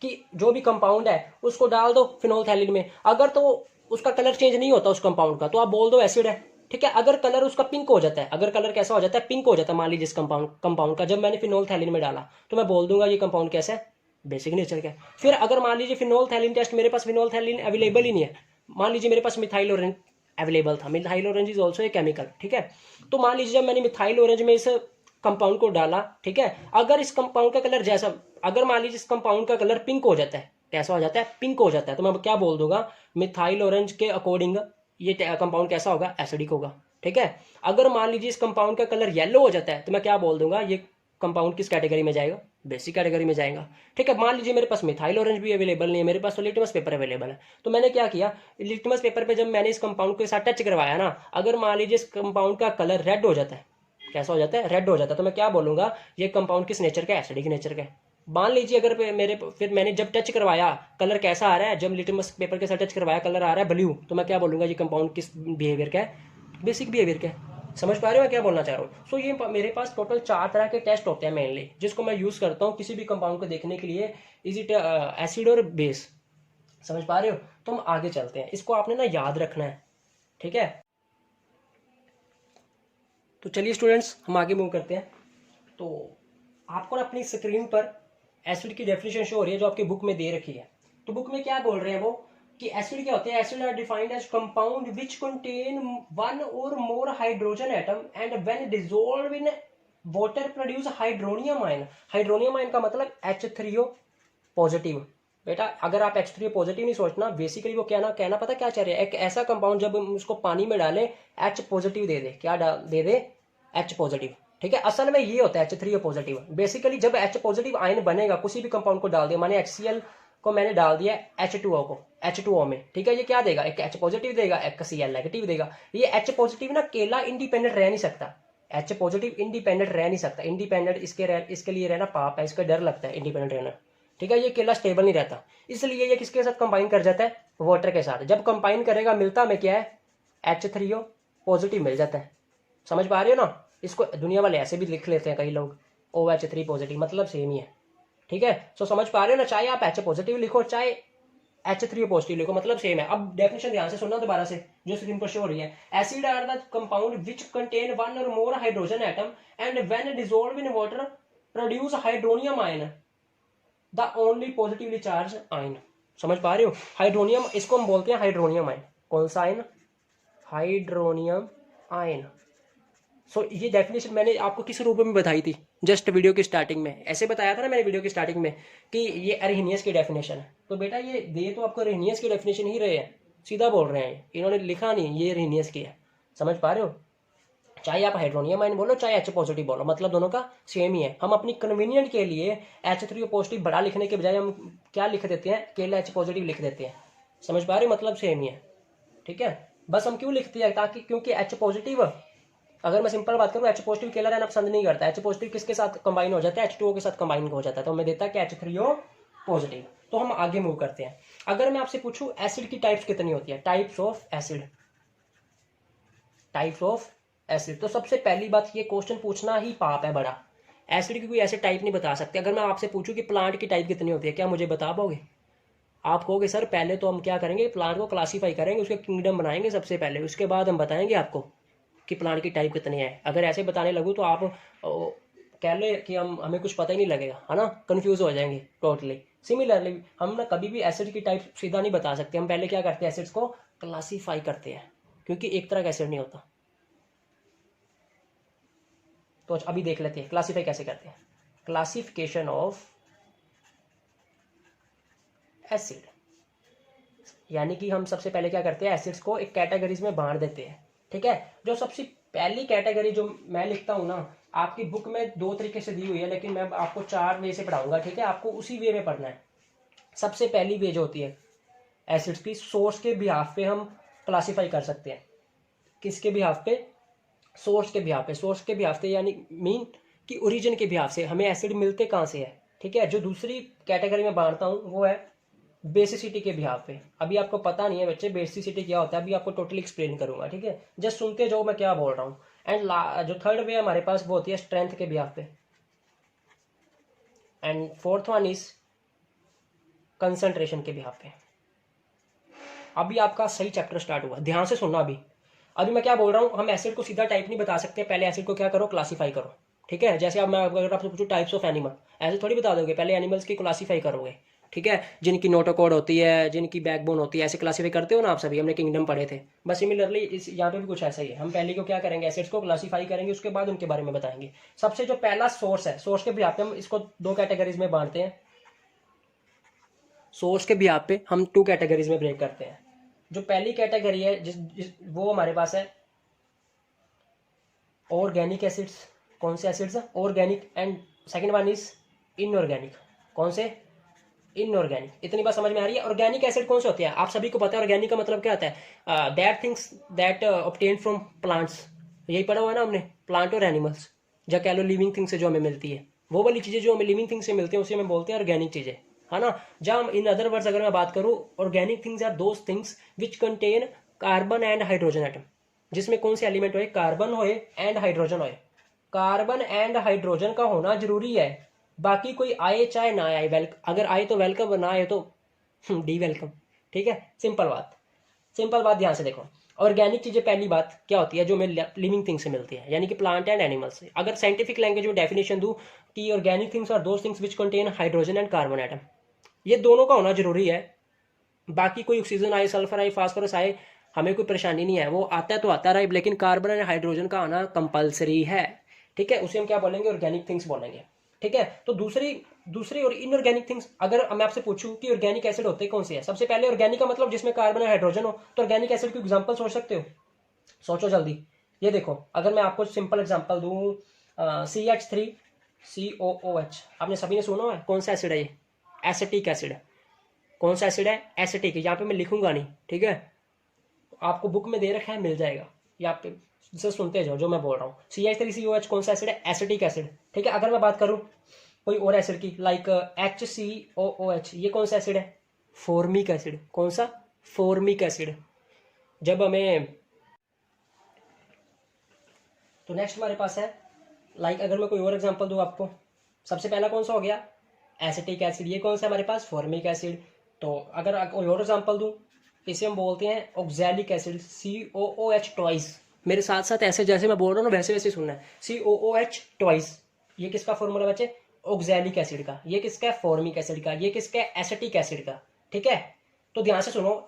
कि जो भी कंपाउंड है उसको डाल दो फिनोल्फथैलीन में, अगर तो उसका कलर चेंज नहीं होता उस कंपाउंड का, तो आप बोल दो एसिड है, ठीक है। अगर कलर उसका पिंक हो जाता है, अगर कलर कैसा हो जाता है? पिंक हो जाता है, मान लीजिए इस कंपाउंड का जब मैंने फिनोल्फथैलीन में डाला, तो मैं बोल दूंगा ये कंपाउंड कैसा है? बेसिक नेचर का। फिर अगर मान लीजिए फिनोल्फथैलीन टेस्ट, मेरे पास फिनोल्फथैलीन अवेलेबल ही नहीं है, मान लीजिए मेरे पास मिथाइल ऑरेंज अवेलेबल था। Methyl orange is also a chemical, ठीक है। तो मान लीजिए जब मैंने मिथाइल ऑरेंज में इस कंपाउंड को डाला, ठीक है, अगर इस कंपाउंड का कलर जैसा, अगर मान लीजिए इस कंपाउंड का कलर पिंक हो जाता है, कैसा हो जाता है? पिंक हो जाता है, तो मैं क्या बोल दूंगा? मिथाइल ऑरेंज के अकॉर्डिंग ये कंपाउंड कैसा होगा? एसिडिक होगा, ठीक है। अगर मान लीजिए इस कंपाउंड का कलर येलो हो जाता है, तो मैं क्या बोल दूंगा? ये कंपाउंड किस कैटेगरी में जाएगा? बेसिक कैटेगरी में जाएगा, ठीक है। मान लीजिए मेरे पास मिथाइल ऑरेंज भी अवेलेबल नहीं है, मेरे पास तो लिटमस पेपर अवेलेबल है। तो मैंने क्या किया, लिटमस पेपर पे जब मैंने इस कंपाउंड के साथ टच करवाया ना, अगर मान लीजिए इस कंपाउंड का कलर रेड हो जाता है, कैसा हो जाता है? रेड हो जाता है, तो मैं क्या बोलूंगा? ये कंपाउंड किस नेचर का है? एसिडिक नेचर का है। मान लीजिए अगर फिर मैंने जब टच करवाया, कलर कैसा आ रहा है? जब लिटमस पेपर के साथ टच करवाया कलर आ रहा है ब्लू, तो मैं क्या बोलूंगा? ये कंपाउंड किस बिहेवियर का है? बेसिक बिहेवियर का है। समझ पा रहे हो मैं क्या बोलना चाह रहा हूँ? सो ये मेरे पास टोटल 4 तरह के टेस्ट होते हैं मेनली, जिसको मैं यूज करता हूँ किसी भी कंपाउंड को देखने के लिए, इज इट एसिड और बेस। समझ पा रहे हो? तो हम आगे चलते हैं, इसको आपने ना याद रखना है, ठीक है। तो चलिए स्टूडेंट्स, हम आगे मूव करते हैं। तो आपको ना अपनी स्क्रीन पर एसिड की डेफिनेशन शो हो रही है जो आपकी बुक में दे रखी है। तो बुक में क्या बोल रहे हैं वो कि एसिड क्या होते हैं? Acid are defined as compound which contain one or more hydrogen atom and when dissolve in water produce hydronium ion. Hydronium ion का मतलब H3O पॉजिटिव। बेटा अगर आप H3O पॉजिटिव नहीं सोचना, बेसिकली वो कहना पता क्या चाह रहे हैं? एक ऐसा कंपाउंड जब हम उसको पानी में डालें H पॉजिटिव दे दे, क्या दे दे? H पॉजिटिव, ठीक है। असल में ये होता है H3O पॉजिटिव। बेसिकली जब H पॉजिटिव आयन बनेगा, किसी भी कंपाउंड को डाल दिया, माने HCl को मैंने डाल दिया H2O में, ठीक है, ये क्या देगा? एक H पॉजिटिव देगा, एक Cl नेगेटिव देगा। ये H पॉजिटिव ना अकेला इंडिपेंडेंट रह नहीं सकता, H पॉजिटिव इंडिपेंडेंट रह नहीं सकता। इंडिपेंडेंट इसके लिए रहना पाप है, इसका डर लगता है इंडिपेंडेंट रहना, ठीक है, ये केला स्टेबल नहीं रहता, इसलिए ये किसके साथ कंबाइन कर जाता है, वाटर के साथ। जब कंबाइन करेगा मिलता हमें क्या है, H3O पॉजिटिव मिल जाता है। समझ पा रहे हो ना, इसको दुनिया वाले ऐसे भी लिख लेते हैं कई लोग, OH3 पॉजिटिव, मतलब सेम ही है। ठीक है, सो समझ पा रहे हो ना, चाहे आप H पॉजिटिव लिखो चाहे H3O पॉजिटिव लिखो, मतलब सेम है। अब डेफिनेशन ध्यान से सुनना दोबारा से, जो स्क्रीन पर शो हो रही है। Acid are the compound which contain one or more hydrogen atom and when dissolve in water produce hydronium ion, the only positively charge ion. समझ पा रहे हो, हाइड्रोनियम, इसको हम बोलते हैं हाइड्रोनियम आयन। कौन सा आयन, हाइड्रोनियम आयन। सो ये डेफिनेशन मैंने आपको किस रूप में बताई थी, जस्ट वीडियो की स्टार्टिंग में ऐसे बताया था ना मैंने वीडियो की स्टार्टिंग में कि ये अरहिनियस की डेफिनेशन है। तो बेटा ये दे तो आपको अरहिनियस की डेफिनेशन ही रहे हैं, सीधा बोल रहे हैं, इन्होंने लिखा नहीं ये अरहिनियस की है। समझ पा रहे हो, चाहे आप हाइड्रोनियम आयन बोलो चाहे H पॉजिटिव बोलो, मतलब दोनों का सेम ही है। हम अपनी कन्वीनियंट के लिए H3O पॉजिटिव बड़ा लिखने के बजाय हम क्या लिख देते हैं, केवल H पॉजिटिव लिख देते हैं। समझ पा रहे हो, मतलब सेम ही है। ठीक है, बस हम क्यों लिखते हैं, ताकि क्योंकि H पॉजिटिव, अगर मैं सिंपल बात करूँ, H पॉजिटिव केला रहना पसंद नहीं करता। H पॉजिटिव किसके साथ कंबाइन हो जाता है, H2O के साथ कंबाइन हो जाता है, तो हमें देता है कि H3O पॉजिटिव। तो हम आगे मूव करते हैं। अगर मैं आपसे पूछूं एसिड की टाइप्स कितनी होती है, types of acid, types of acid, तो सबसे पहली बात ये क्वेश्चन पूछना ही पाप है बड़ा। एसिड की कोई ऐसे टाइप नहीं बता सकते। अगर मैं आपसे पूछूं कि प्लांट की टाइप कितनी होती है, क्या मुझे बता पाओगे? आप कहोगे सर पहले तो हम क्या करेंगे, प्लांट को क्लासीफाई करेंगे, उसके किंगडम बनाएंगे सबसे पहले, उसके बाद हम बताएंगे आपको कि प्लांट की टाइप कितनी है। अगर ऐसे बताने लगूँ तो आप कह ले कि हमें कुछ पता ही नहीं लगेगा, है ना, कंफ्यूज हो जाएंगे टोटली। सिमिलरली हम ना कभी भी एसिड की टाइप सीधा नहीं बता सकते, हम पहले क्या करते हैं, एसिड्स को क्लासीफाई करते हैं, क्योंकि एक तरह का एसिड नहीं होता। तो अभी देख लेते हैं क्लासीफाई कैसे करते हैं। क्लासिफिकेशन ऑफ एसिड, यानी कि हम सबसे पहले क्या करते हैं, एसिड्स को एक कैटेगरीज में बांट देते हैं। ठीक है, जो सबसे पहली कैटेगरी जो मैं लिखता हूँ ना, आपकी बुक में 2 तरीके से दी हुई है, लेकिन मैं आपको 4 वे से पढ़ाऊंगा। ठीक है, आपको उसी वे में पढ़ना है। सबसे पहली वे जो होती है एसिड्स की, सोर्स के बिहाफ पे हम क्लासीफाई कर सकते हैं। किसके बिहाफ पे, सोर्स के बिहाफ पे। सोर्स के बिहाफ से यानी मीन कि ओरिजिन के बिहाफ से हमें एसिड मिलते कहाँ से है। ठीक है, जो दूसरी कैटेगरी में बांटता हूँ वो है बेसिसिटी के बिहाफ पे। अभी आपको पता नहीं है बच्चे बेसिसिटी क्या होता है, अभी आपको टोटली एक्सप्लेन करूंगा। ठीक है, जस्ट सुनते जाओ मैं क्या बोल रहा हूँ। एंड जो थर्ड वे हमारे पास वो होती है स्ट्रेंथ के बिहाफ पे, and fourth one is concentration के बिहाफ पे। अभी आपका सही चैप्टर स्टार्ट हुआ, ध्यान से सुनना। अभी अभी मैं क्या बोल रहा हूँ, हम एसिड को सीधा टाइप नहीं बता सकते, पहले एसिड को क्या करो, क्लासीफाई करो। ठीक है, जैसे अब मैं अगर आपसे पूछूं टाइप्स ऑफ एनिमल, ऐसे थोड़ी बता दोगे, पहले एनिमल्स की क्लासीफाई करोगे। ठीक है, जिनकी नोटोकॉड होती है, जिनकी बैकबोन होती है, ऐसे क्लासीफाई करते हो ना आप सभी, हमने किंगडम पढ़े थे। बस सिमिलरली इस यहाँ पे भी कुछ ऐसा ही है। हम पहले को क्या करेंगे, एसिड्स को क्लासीफाई करेंगे, उसके बाद उनके बारे में बताएंगे। सबसे जो पहला सोर्स है, सोर्स के बिहार पे हम इसको 2 कैटेगरीज में बांटते हैं। सोर्स के बिहार पे हम 2 कैटेगरीज में ब्रेक करते हैं। जो पहली कैटेगरी है वो हमारे पास है ऑर्गेनिक एसिड्स। कौन से acids, organic. And second one is inorganic. कौन से, इनऑर्गेनिक। इतनी बात समझ में आ रही है। ऑर्गेनिक एसिड कौन से होते हैं, आप सभी को पता है ऑर्गेनिक का मतलब क्या होता है, that things that obtain from plants. यही पढ़ा हुआ है ना हमने, प्लांट और एनिमल्स, या कह लो लिविंग थिंग्स से जो हमें मिलती है, वो वाली चीज़ें जो हमें लिविंग थिंग्स से मिलती हैं उसे हम बोलते हैं ऑर्गेनिक चीज़ें, है ना। जब इन अदर वर्ड्स अगर मैं बात करूँ, organic things are those things which contain carbon and hydrogen atom, जिसमें कौन से एलिमेंट होए, कार्बन होए एंड हाइड्रोजन होए। कार्बन एंड हाइड्रोजन का होना जरूरी है, बाकी कोई आए चाहे ना आए, अगर आए तो वेलकम, ना आए तो डी वेलकम। ठीक है, सिंपल बात, सिंपल बात, ध्यान से देखो। ऑर्गेनिक चीजें पहली बात क्या होती है, जो हमें लिविंग थिंग्स से मिलती है, यानी कि प्लांट एंड एनिमल्स से। अगर साइंटिफिक लैंग्वेज में डेफिनेशन दूं कि organic things are those things which contain hydrogen and carbon atom, ये दोनों का होना जरूरी है। बाकी कोई ऑक्सीजन आए, सल्फर आए, फास्फोरस आए, हमें कोई परेशानी नहीं है, वो आता है तो आता रहे, लेकिन कार्बन एंड हाइड्रोजन का आना कंपलसरी है। ठीक है, उसे हम क्या बोलेंगे, ऑर्गेनिक थिंग्स बोलेंगे। ठीक है, तो दूसरी और इनऑर्गेनिक थिंग्स, अगर मैं आपसे पूछूं कि ऑर्गेनिक एसिड होते कौन से हैं, सबसे पहले ऑर्गेनिक का मतलब जिसमें कार्बन और हाइड्रोजन हो, तो ऑर्गेनिक एसिड की एग्जांपल सोच सकते हो, सोचो जल्दी। ये देखो, अगर मैं आपको सिंपल एग्जांपल दूं, CH3COOH, आपने सभी ने सुना है, कौन सा एसिड है ये, एसिटिक एसिड। कौन सा एसिड है, एसिटिक। यहाँ पे मैं लिखूंगा नहीं, ठीक है, आपको बुक में दे रखा है, मिल जाएगा, या पे से सुनते जाओ जो मैं बोल रहा हूँ। CH3COH कौन सा एसिड है, एसिटिक एसिड। ठीक है, अगर मैं बात करूँ कोई और एसिड की, लाइक HCOOH, ये कौन सा एसिड है? Formic acid. कौन सा? Formic acid. जब हमें, तो नेक्स्ट हमारे पास है, लाइक अगर मैं कोई और एग्जांपल दूं आपको, सबसे पहला कौन सा हो गया? Acetic acid. ये कौन सा हमारे पास? Formic acid. तो अगर कोई और एग्जांपल दूं, इसे हम बोलते हैं ऑक्सैलिक एसिड, COOH ट्वाइस। मेरे साथ साथ ऐसे जैसे मैं बोल रहा हूँ ना वैसे वैसे सुनना है, COOH ट्वाइस। ये किसका फॉर्मूला बच्चे? ऑक्सैलिक एसिड का। ये किसका है? फॉर्मिक एसिड का। ये किसका है? एसिटिक एसिड का। ठीक है, तो ध्यान से सुनो,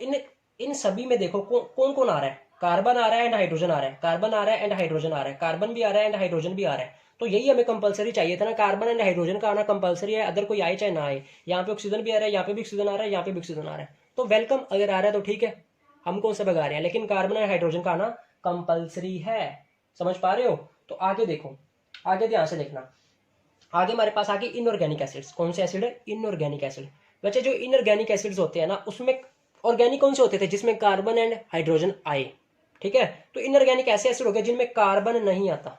इन सभी में देखो कौन कौन आ रहा है? कार्बन आ रहा है एंड हाइड्रोजन आ रहा है, कार्बन आ रहा है एंड हाइड्रोजन आ रहा है, कार्बन भी आ रहा है एंड हाइड्रोजन भी आ रहा है। तो यही हमें कंपलसरी चाहिए था ना, कार्बन एंड हाइड्रोजन का आना कंपलसरी है, अदर कोई आए चाहे ना आए। यहाँ पे ऑक्सीजन भी आ रहा है, यहाँ पे भी ऑक्सीजन आ रहा है, यहाँ पे भी ऑक्सीजन आ रहा है, तो वेलकम। अगर आ रहा है तो ठीक है, हम कौन सा भगा रहे हैं, लेकिन कार्बन एंड हाइड्रोजन का आना कंपलसरी है। समझ पा रहे हो? तो आगे देखो, आगे ध्यान से देखना। आगे हमारे पास आगे इनऑर्गेनिक एसिड्स। कौन से एसिड है? Inorganic acid. बच्चे जो इनऑर्गेनिक एसिड्स होते हैं ना, उसमें ऑर्गेनिक कौन से होते थे? जिसमें कार्बन एंड हाइड्रोजन आए। ठीक है, तो इनऑर्गेनिक ऐसे एसिड हो गए जिनमें कार्बन नहीं आता,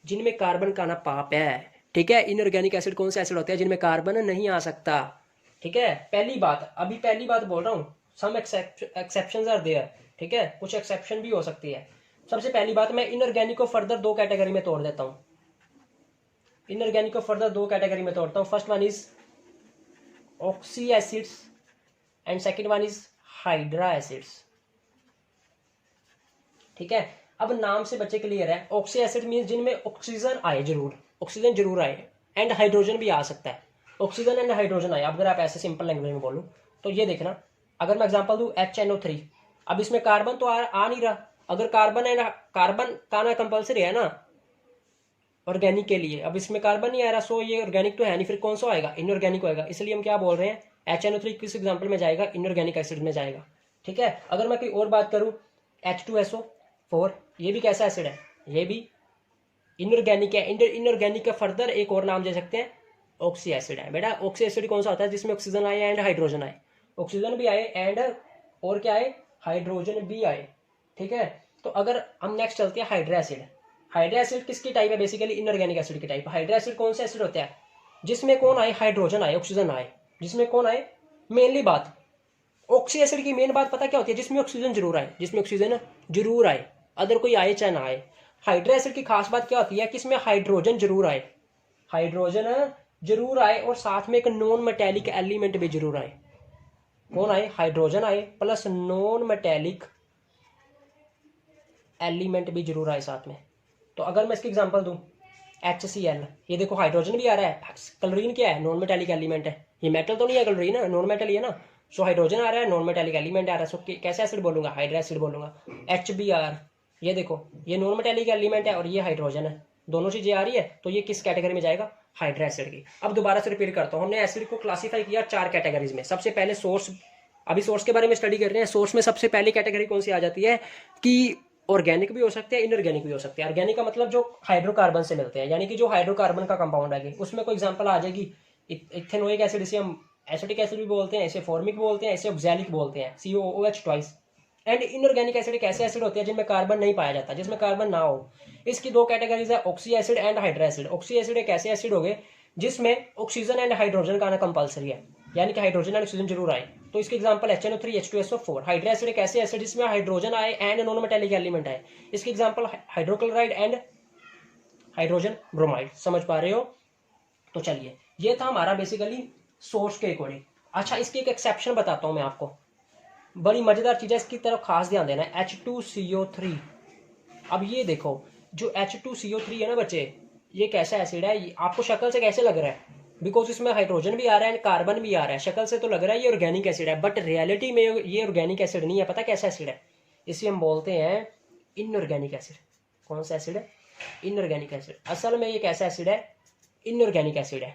जिनमें कार्बन का आना पाप है। ठीक है, इनऑर्गेनिक एसिड कौन से एसिड होते हैं? जिनमें कार्बन नहीं आ सकता। ठीक है, पहली बात, अभी पहली बात बोल रहा हूँ, सम एक्सेप्शंस आर देयर। ठीक है, कुछ एक्सेप्शन भी हो सकती है। सबसे पहली बात, मैं इनऑर्गेनिक को फर्दर दो कैटेगरी में तोड़ देता हूँ। इनऑर्गेनिक को फर्दर दो कैटेगरी में तोड़ता हूँ। First one is oxy acids and second one is hydra acids. ठीक है, अब नाम से बच्चे क्लियर है। ऑक्सी एसिड मीन जिनमें ऑक्सीजन आए, जरूर ऑक्सीजन जरूर आए, एंड हाइड्रोजन भी आ सकता है। ऑक्सीजन एंड हाइड्रोजन आए, अब अगर आप ऐसे सिंपल लैंग्वेज में बोलूं तो ये देखना, अगर मैं एग्जांपल दूं HNO3, अब इसमें कार्बन तो आ नहीं रहा। अगर कार्बन का आना कंपल्सरी है ना ऑर्गेनिक के लिए, अब इसमें कार्बन नहीं आ रहा, सो ये ऑर्गेनिक तो है नहीं, फिर कौन सा आएगा? इनऑर्गेनिक होएगा। इसलिए हम क्या बोल रहे हैं, HNO3 किस एग्जाम्पल में जाएगा? इनऑर्गेनिक एसिड में जाएगा। ठीक है, अगर मैं कोई और बात करूं, H2SO4, ये भी कैसा एसिड है? ये भी इनऑर्गेनिक है। इनऑर्गेनिक का फर्दर एक और नाम दे सकते हैं, ऑक्सी एसिड है। बेटा ऑक्सी एसिड कौन सा होता है? जिसमें ऑक्सीजन आए एंड हाइड्रोजन आए, ऑक्सीजन भी आए एंड और क्या आए? हाइड्रोजन भी आए। ठीक है, तो अगर हम नेक्स्ट चलते हैं हाइड्रा एसिड। हाइड्रा एसिड किसकी टाइप है? बेसिकली इनऑर्गेनिक एसिड की टाइप। हाइड्रा एसिड कौन सा एसिड होता है? जिसमें कौन आए? हाइड्रोजन आए, ऑक्सीजन आए। जिसमें कौन आए? मेनली बात ऑक्सी एसिड की मेन बात पता क्या होती है? जिसमें ऑक्सीजन जरूर आए, जिसमें ऑक्सीजन जरूर आए, अदर कोई आए चाहे ना आए। हाइड्रा एसिड की खास बात क्या होती है? कि इसमें हाइड्रोजन जरूर आए, हाइड्रोजन जरूर आए, और साथ में एक नॉन मेटेलिक एलिमेंट भी जरूर आए। कौन आए? हाइड्रोजन आए प्लस नॉन मेटेलिक एलिमेंट भी जरूर आए साथ में। तो अगर मैं इसकी एग्जांपल दूं, HCl, ये देखो हाइड्रोजन भी आ रहा है, क्लोरीन क्या है? नॉन मेटेलिक एलिमेंट है। ये मेटल तो नहीं है, क्लोरीन है, नॉन मेटल ही है ना। सो हाइड्रोजन आ रहा है, नॉन मेटेलिक एलिमेंट आ रहा है, सो कैसे एसिड बोलूंगा? हाइड्रा एसिड बोलूंगा। HBr, ये देखो ये नॉन मेटेलिक एलिमेंट है और ये हाइड्रोजन है, दोनों चीजें आ रही है, तो ये किस कैटेगरी में जाएगा? हाइड्रा एसिड की। अब दोबारा से रिपीट करता हूँ, हमने एसिड को क्लासीफाई किया 4 कैटेगरीज में। सबसे पहले सोर्स, अभी सोर्स के बारे में स्टडी कर रहे हैं। सोर्स में सबसे पहली कैटेगरी कौन सी आ जाती है? कि ऑर्गेनिक भी हो सकते हैं, इनऑर्गेनिक भी हो सकते हैं। ऑर्गेनिक का मतलब जो हाइड्रोकार्बन से मिलते हैं, यानी कि जो हाइड्रोकार्बन का कंपाउंड आएगी, उसमें कोई एग्जांपल आ जाएगी इथेनोइक एसिड, इसे हम एसिटिक एसिड भी बोलते हैं, इसे फॉर्मिक बोलते हैं, इसे ऑक्सैलिक बोलते हैं, COOH twice. And inorganic acid एक ऐसे एसिड होते हैं जिनमें कार्बन नहीं पाया जाता, जिसमें कार्बन ना हो। इसकी दो कैटेगरीज है, oxy acid and hydra acid. Oxy acid एक ऐसे एसिड हो गए जिसमें ऑक्सीजन एंड हाइड्रोजन का आना कंपलसरी है, यानी कि हाइड्रोजन एंड ऑक्सीजन जरूर आए। तो इसके example HNO3, H2SO4। Hydra acid एक ऐसे एसिड जिसमें हाइड्रोजन आए एंड नॉन मेटेलिक एलिमेंट आए। इसके example hydrochloride and hydrogen bromide. समझ पा रहे हो? तो चलिए, ये था हमारा बेसिकली सोर्स के अकॉर्डिंग। अच्छा, इसकी एक एक्सेप्शन बताता हूं मैं आपको, बड़ी मजेदार चीज है, इसकी तरफ खास ध्यान देना है। H2CO3। अब ये देखो, जो H2CO3 है ना बच्चे, ये कैसा एसिड है? ये आपको शक्ल से कैसे लग रहा है? बिकॉज इसमें हाइड्रोजन भी आ रहा है एंड कार्बन भी आ रहा है, शक्ल से तो लग रहा है ये ऑर्गेनिक एसिड है, बट रियलिटी में ये ऑर्गेनिक एसिड नहीं है। पता कैसा एसिड है? इसे हम बोलते हैं इनऑर्गेनिक एसिड। कौन सा एसिड है? Inorganic acid. असल में ये कैसा एसिड है? इनऑर्गेनिक एसिड है।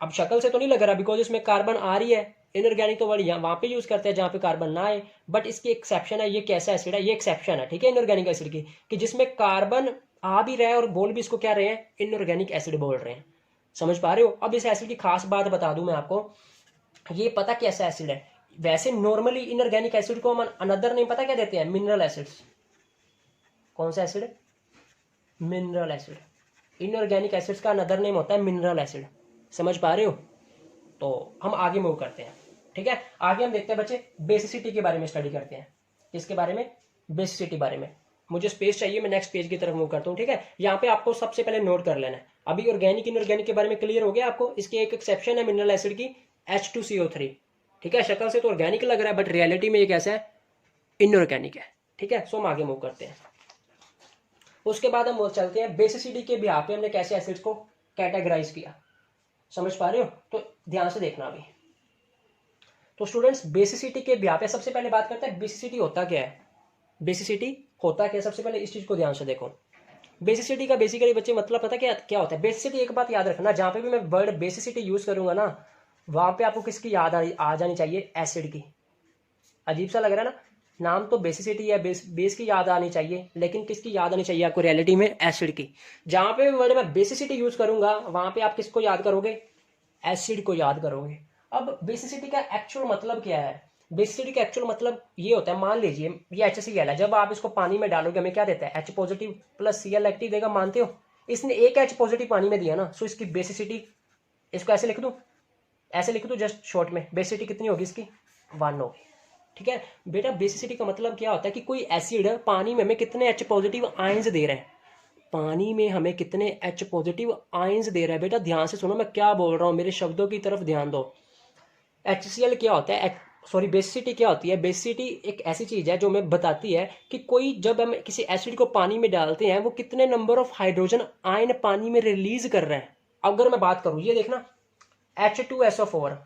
अब शक्ल से तो नहीं लग रहा, बिकॉज इसमें कार्बन आ रही है। इनऑर्गेनिक तो वर्ड वहां पे यूज करते हैं जहां पे कार्बन ना आए, बट इसकी एक्सेप्शन है। ये कैसा एसिड है? ये एक्सेप्शन है, ठीक है, इनऑर्गेनिक एसिड की, कि जिसमें कार्बन आ भी रहा है और बोल भी इसको क्या रहे हैं? इनऑर्गेनिक एसिड बोल रहे हैं। समझ पा रहे हो? अब इस एसिड की खास बात बता दूं मैं आपको, ये पता कैसा एसिड है? वैसे नॉर्मली इनऑर्गेनिक एसिड को हम अनदर नेम पता क्या देते हैं? Mineral acids. कौन सा acid? Mineral acid. Inorganic acids का अनदर नेम होता है मिनरल एसिड। समझ पा रहे हो? तो हम आगे मूव करते हैं। ठीक है, आगे हम देखते हैं बच्चे बेसिसिटी के बारे में स्टडी करते हैं। इसके बारे में, बेसिसिटी बारे में। मुझे स्पेस चाहिए, मैं नेक्स्ट पेज की तरफ मूव करता हूँ। ठीक है, यहाँ पे आपको सबसे पहले नोट कर लेना है। अभी ऑर्गेनिक इनऑर्गेनिक के बारे में क्लियर हो गया आपको। इसकी एक एक्सेप्शन है मिनरल एसिड की, H2CO3। ठीक है, शक्ल से तो ऑर्गेनिक लग रहा है बट रियलिटी में ये कैसा है, इनऑर्गेनिक है। ठीक है, सो हम आगे मूव करते हैं। उसके बाद हम चलते हैं बेसिसिटी के बिहाफ पे हमने कैसे एसिड्स को कैटेगराइज किया। समझ पा रहे हो? तो ध्यान से देखना अभी। तो स्टूडेंट्स बेसिसिटी के बिहाफ पे सबसे पहले बात करते हैं बेसिसिटी होता क्या है। बेसिसिटी होता क्या है, सबसे पहले इस चीज को ध्यान से देखो। बेसिसिटी का बेसिकली बच्चे मतलब पता क्या क्या होता है। बेसिसिटी, एक बात याद रखना, जहां पे भी मैं वर्ड बेसिसिटी यूज करूंगा ना, वहां पे आपको किसकी याद आ जानी चाहिए, एसिड की। अजीब सा लग रहा है ना, नाम तो बेसिसिटी है, बेस की याद आनी चाहिए, लेकिन किसकी याद आनी चाहिए आपको, रियलिटी में एसिड की। जहां पे वर्ड मैं बेसिसिटी यूज करूंगा वहां पे आप किसको याद करोगे, एसिड को याद करोगे। अब बेसिसिटी का एक्चुअल मतलब क्या है। बेसिसिटी का एक्चुअल मतलब ये होता है, मान लीजिए ये HCl है, जब आप इसको पानी में डालोगे हमें क्या देता है, H positive plus Cl active देगा, मानते हो? इसने एक H पॉजिटिव पानी में दिया ना, सो इसकी बेसिसिटी, इसको ऐसे लिख दूं, ऐसे लिख दूं जस्ट शॉर्ट में, बेसिसिटी कितनी होगी इसकी, 1 होगी। ठीक है बेटा, बेसिसिटी का मतलब क्या होता है कि कोई एसिड पानी में हमें कितने H पॉजिटिव आयंस दे रहे हैं, पानी में हमें कितने H पॉजिटिव आयंस दे रहा है। बेटा ध्यान से सुनो मैं क्या बोल रहा हूँ, मेरे शब्दों की तरफ ध्यान दो। HCl क्या होता है, सॉरी बेसिसिटी क्या होती है। बेसिसिटी एक ऐसी चीज है जो हमें बताती है कि कोई, जब हम किसी एसिड को पानी में डालते हैं, वो कितने नंबर ऑफ हाइड्रोजन आयन पानी में रिलीज कर रहा है। अगर मैं बात करूं, ये देखना H2SO4,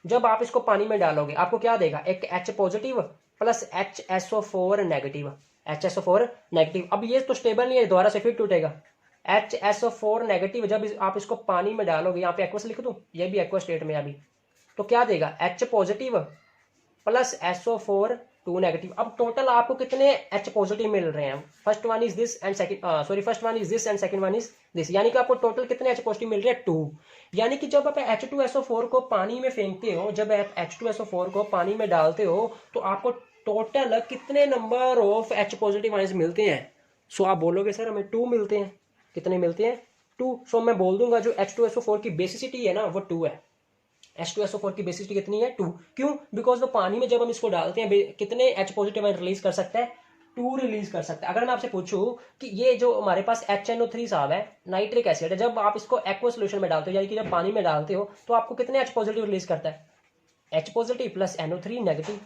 जब आप इसको पानी में डालोगे आपको क्या देगा, एक H positive plus HSO4 negative, HSO4 negative. अब ये तो स्टेबल नहीं है, दोबारा से फिर टूटेगा। HSO4 नेगेटिव जब आप इसको पानी में डालोगे, यहाँ पे एक्वस लिख दूं, ये भी एक्वस स्टेट में अभी, तो क्या देगा, H positive plus SO4 2 negative. अब टोटल आपको कितने H पॉजिटिव मिल रहे हैं, first one is this and second, sorry first one is this and second one is this, यानी कि आपको टोटल कितने H पॉजिटिव मिल रहे हैं, 2। यानी कि जब आप H2SO4 को पानी में फेंकते हो, जब आप H2SO4 को पानी में डालते हो, तो आपको टोटल कितने number of H positive ions मिलते हैं। सो आप बोलोगे सर हमें 2 मिलते हैं, कितने मिलते हैं, 2। सो मैं बोल दूंगा जो H2SO4 की बेसिसिटी है ना वो 2 है। H2SO4 की बेसिसिटी कितनी है, 2। क्यों, बिकॉज वो पानी में जब हम इसको डालते हैं कितने H पॉजिटिव आयन रिलीज कर सकता है, 2 रिलीज कर सकता है। अगर मैं आपसे पूछूं कि ये जो हमारे पास HNO3 साहब है, नाइट्रिक एसिड है, जब आप इसको एक्वा सोल्यूशन में डालते हो, यानी कि जब पानी में डालते हो, तो आपको कितने H पॉजिटिव रिलीज करता है, H positive plus NO3 negative.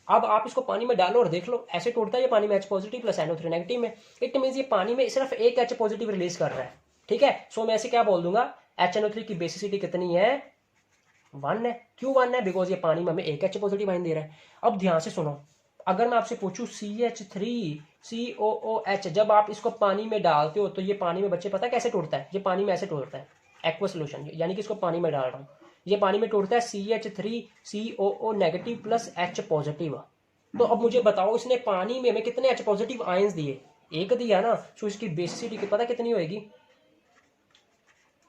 अब आप इसको पानी में डालो और देख लो, ऐसे टूटता है ये पानी में H positive plus NO3 negative में। इट मीन ये पानी में सिर्फ एक H पॉजिटिव रिलीज कर रहा है। ठीक है, सो मैं ऐसे क्या बोल दूंगा, HNO3 की बेसिसिटी कितनी है, 1 है। क्यों 1 है, बिकॉज ये पानी में हमें एक H पॉजिटिव आयन दे रहा है। अब ध्यान से सुनो, अगर मैं आपसे पूछूं CH3COOH, जब आप इसको पानी में डालते हो तो ये पानी में बच्चे पता कैसे टूटता है, ये पानी में ऐसे टूटता है, एक्वा सोल्यूशन, यानी कि इसको पानी में डाल रहा हूँ, ये पानी में टूटता है CH3COO negative plus H positive. तो अब मुझे बताओ इसने पानी में हमें कितने H पॉजिटिव आयंस दिए, एक दिया ना, सो इसकी बेसिसिटी पता कितनी होगी,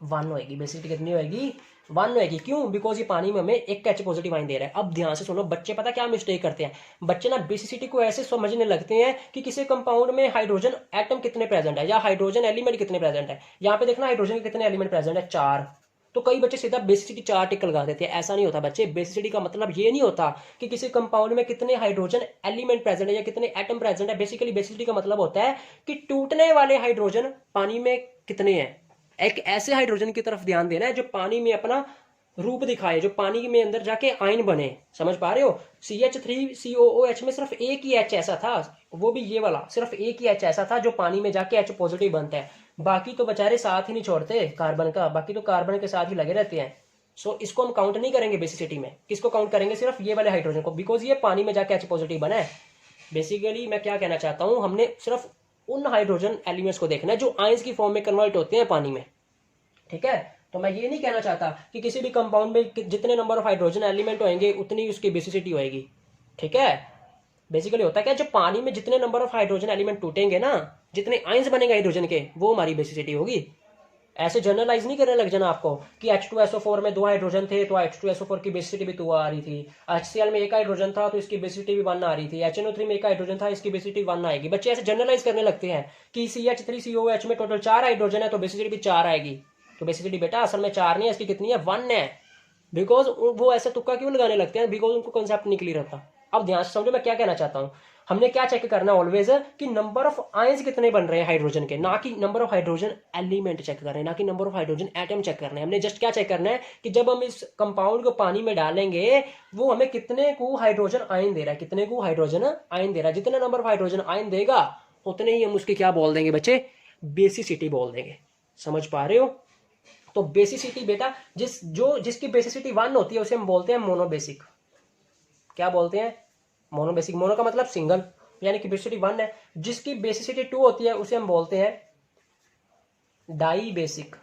1 होगी। बेसिसिटी कितनी होगी, 1 होगी। क्यों, बिकॉज ये पानी में हमें एक H पॉजिटिव आयन दे रहा है। अब ध्यान से सुनो, बच्चे पता क्या मिस्टेक करते हैं, बच्चे ना बेसिसिटी को ऐसे समझने लगते हैं कि किसी कंपाउंड में हाइड्रोजन एटम कितने प्रेजेंट है या हाइड्रोजन एलिमेंट कितने प्रेजेंट है। यहाँ पे देखना हाइड्रोजन के कितने एलिमेंट प्रेजेंट है, 4। तो कई बच्चे सीधा बेसिसिटी 4 टिक लगा देते हैं, ऐसा नहीं होता बच्चे। बेसिसिटी का मतलब ये नहीं होता कि किसी कंपाउंड में कितने हाइड्रोजन एलिमेंट प्रेजेंट है या कितने एटम प्रेजेंट है। बेसिकली बेसिसिटी का मतलब होता है कि टूटने वाले हाइड्रोजन पानी में कितने हैं। एक ऐसे हाइड्रोजन की तरफ ध्यान देना है जो पानी में अपना रूप दिखाए, जो पानी में अंदर जाके आयन बने। समझ पा रहे हो, CH3COOH में सिर्फ एक ही H ऐसा था, वो भी ये वाला, सिर्फ एक ही H ऐसा था जो पानी में जाके H पॉजिटिव बनता है। बाकी तो बेचारे साथ ही नहीं छोड़ते कार्बन का, बाकी तो कार्बन के साथ ही लगे रहते हैं। सो इसको हम काउंट नहीं करेंगे बेसिसिटी में। किसको काउंट करेंगे, सिर्फ ये वाले हाइड्रोजन को, बिकॉज ये पानी में जाके H पॉजिटिव बना है। बेसिकली मैं क्या कहना चाहता हूँ, हमने सिर्फ उन हाइड्रोजन एलिमेंट्स को देखना है जो आयंस की फॉर्म में कन्वर्ट होते हैं पानी में। ठीक है, तो मैं ये नहीं कहना चाहता कि किसी भी कंपाउंड में जितने नंबर ऑफ हाइड्रोजन एलिमेंट होंगे उतनी उसकी बेसिसिटी होएगी। ठीक है, बेसिकली होता है क्या, जब पानी में जितने नंबर ऑफ हाइड्रोजन एलिमेंट टूटेंगे ना, जितने आयंस बनेंगे हाइड्रोजन के, वो हमारी बेसिसिटी होगी। ऐसे जनरलाइज नहीं करने लग जाना आपको कि H2SO4 में 2 हाइड्रोजन थे तो H2SO4 की बेसिसिटी भी 2 आ रही थी, HCl में एक हाइड्रोजन था तो इसकी बेसिसिटी भी 1 आ रही थी, HNO3 में एक हाइड्रोजन था इसकी बेसिसिटी 1 आएगी। बच्चे ऐसे जनरलाइज करने लगते हैं कि CH3COOH में टोटल 4 हाइड्रोजन है तो बेसिसिटी भी 4 आएगी। तो बेसिसिटी बेटा असल में 4 नहीं है, इसकी कितनी है 1 है। बिकॉज वो ऐसे तुक्का क्यों लगाने लगते हैं, बिकॉज उनको कॉन्सेप्ट नहीं क्लियर होता। अब ध्यान से समझो मैं क्या कहना चाहता हूँ। हमने क्या चेक करना है ऑलवेज कि नंबर ऑफ आयंस कितने बन रहे हैं हाइड्रोजन के, ना कि number of hydrogen element check कर रहे हैं, ना कि number of hydrogen atom check करना है। हमने जस्ट क्या चेक करना है कि जब हम इस कंपाउंड को पानी में डालेंगे वो हमें कितने को हाइड्रोजन आयन दे रहा है, कितने को हाइड्रोजन आयन दे रहा है। जितने नंबर ऑफ हाइड्रोजन आयन देगा उतने ही हम उसकी क्या बोल देंगे बच्चे, बेसिसिटी बोल देंगे। समझ पा रहे हो। तो बेसिसिटी बेटा जिसकी बेसिसिटी 1 होती है उसे हम बोलते हैं मोनोबेसिक। क्या बोलते हैं, मोनोबेसिक। मोनो का मतलब सिंगल, यानी कि बेसिसिटी 1 है। जिसकी बेसिसिटी 2 होती है उसे हम बोलते हैं डाई बेसिक।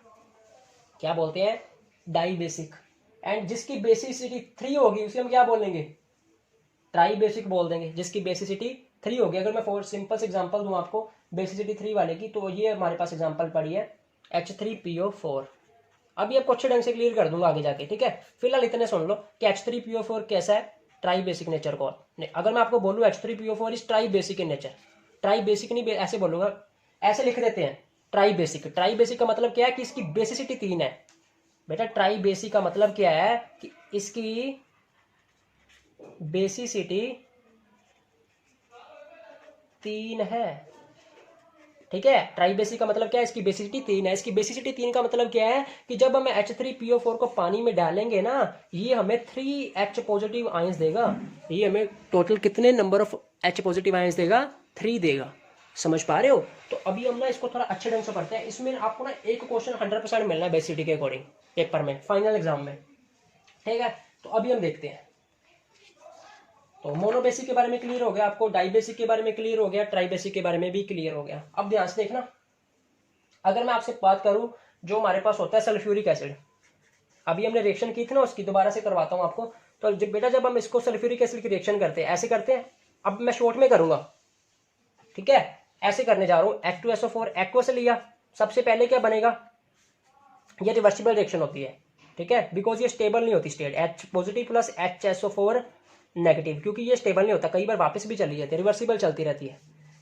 क्या बोलते हैं, डाई बेसिक। एंड जिसकी बेसिसिटी 3 होगी उसे हम क्या बोलेंगे, ट्राई बेसिक बोल देंगे। जिसकी बेसिसिटी 3 होगी, अगर मैं फॉर सिंपल से एग्जांपल दूं आपको बेसिसिटी 3 वाले की, तो ये हमारे पास एग्जांपल पड़ी है H3PO4। अभी आपको अच्छे ढंग से क्लियर कर दूंगा आगे जाके, ठीक है। फिलहाल इतने सुन लो कि H3PO4 कैसा है, ट्राई बेसिक नेचर को। अगर मैं आपको बोलूँ H3PO4 is try basic in nature, try basic नहीं ऐसे बोलूंगा, ऐसे लिख देते हैं ट्राई बेसिक। ट्राई बेसिक का मतलब क्या है कि इसकी बेसिसिटी 3 है। बेटा ट्राई बेसिक का मतलब क्या है कि इसकी बेसिसिटी 3 है, ठीक है। ट्राई बेसिक का मतलब क्या है, इसकी बेसिसिटी 3 है। इसकी बेसिसिटी 3 का मतलब क्या है कि जब हम H3PO4 को पानी में डालेंगे ना, ये हमें 3H पॉजिटिव आयंस देगा। ये हमें टोटल कितने number of H positive ions देगा, 3 देगा। समझ पा रहे हो। तो अभी हम ना इसको थोड़ा अच्छे ढंग से पढ़ते हैं। इसमें आपको ना एक क्वेश्चन 100% मिलना है बेसिसिटी के अकॉर्डिंग पेपर में, फाइनल एग्जाम में, ठीक है। तो अभी हम देखते हैं। तो मोनोबेसिक के बारे में क्लियर हो गया आपको, डाइबेसिक के बारे में क्लियर हो गया, ट्राइबेसिक के बारे में भी क्लियर हो गया। अब ध्यान से देखना, अगर मैं आपसे बात करूं जो हमारे पास होता है सल्फ्यूरिक एसिड, अभी हमने रिएक्शन की थी ना उसकी, दोबारा से करवाता हूं आपको। तो बेटा जब हम इसको सल्फ्यूरिक एसिड की रिएक्शन करते हैं ऐसे करते हैं। अब मैं शॉर्ट में करूंगा, ठीक है। ऐसे करने जा रहा हूं, H2SO4 एक्वा से लिया, सबसे पहले क्या बनेगा, ये रिवर्सिबल रिएक्शन होती है, ठीक है। बिकॉज ये स्टेबल नहीं होती state, H positive plus HSO4 negative, क्योंकि ये स्टेबल नहीं होता, कई बार वापस भी चली जाती है, रिवर्सिबल चलती रहती है।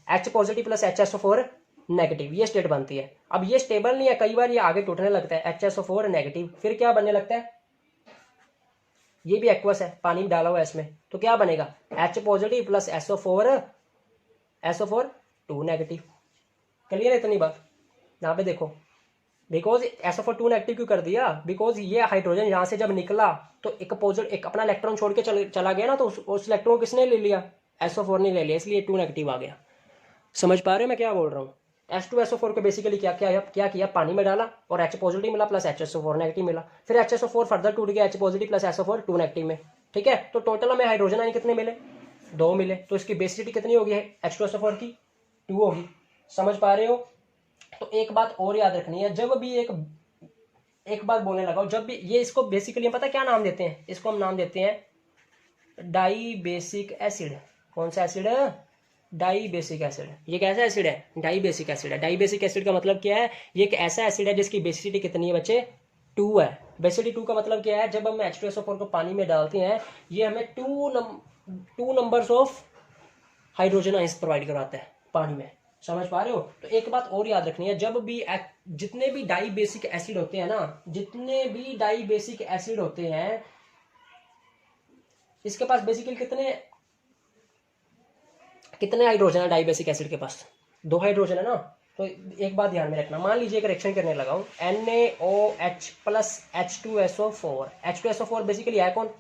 H positive plus HSO4 negative, ये स्टेट बनती है। अब ये स्टेबल नहीं है, कई बार ये आगे टूटने लगता है, HSO4 नेगेटिव, फिर क्या बनने लगता है, ये भी एक्वस है, पानी डाला हुआ है इसमें, तो क्या बनेगा H positive plus SO4 2 negative. Clear है इतनी बात। यहाँ पे देखो, बिकॉज SO4 2 नेगेटिव क्यों कर दिया, बिकॉज ये हाइड्रोजन यहाँ से जब निकला तो एक अपना इलेक्ट्रॉन छोड़ के चला गया ना, तो उस इलेक्ट्रॉन को किसने ले लिया, SO4 ने ले लिया, इसलिए 2 नेगेटिव आ गया। समझ पा रहे हो मैं क्या बोल रहा हूँ। H2SO4 को बेसिकली क्या किया, पानी में डाला और H पॉजिटिव मिला प्लस HSO4 नेगेटिव मिला, फिर HSO4 फर्दर टूट गया H positive plus SO4 2 negative में, ठीक है। तो टोटल हमें हाइड्रोजन आयन कितने मिले, 2 मिले। तो इसकी बेसिसिटी कितनी होगी H2SO4 की, 2 होगी। समझ पा रहे हो। तो एक बात और याद रखनी है, जब भी एक बात बोलने लगा, जब भी ये, इसको बेसिकली पता क्या नाम देते हैं, इसको हम नाम देते हैं डाई बेसिक एसिड। कौन सा एसिड है, डाई बेसिक एसिड। ये कैसा एसिड है, डाई बेसिक एसिड है। डाई बेसिक एसिड का मतलब क्या है, ये एक ऐसा एसिड है जिसकी बेसिसिटी कितनी है बच्चे, 2 है। बेसिसिटी 2 का मतलब क्या है, जब हम H2SO4 को पानी में डालते हैं ये हमें 2 numbers of hydrogen ions provide कराता है पानी में। समझ पा रहे हो। तो एक बात और याद रखनी है, जब भी जितने भी डाई बेसिक एसिड होते हैं ना, जितने भी डाई बेसिक एसिड होते हैं, इसके पास बेसिकली कितने हाइड्रोजन है डाई बेसिक एसिड के पास, 2 हाइड्रोजन है ना। तो एक बात ध्यान में रखना, मान लीजिए एक रिएक्शन करने लगा हूं NaOH plus H2SO4। H2SO4 basically है कौन,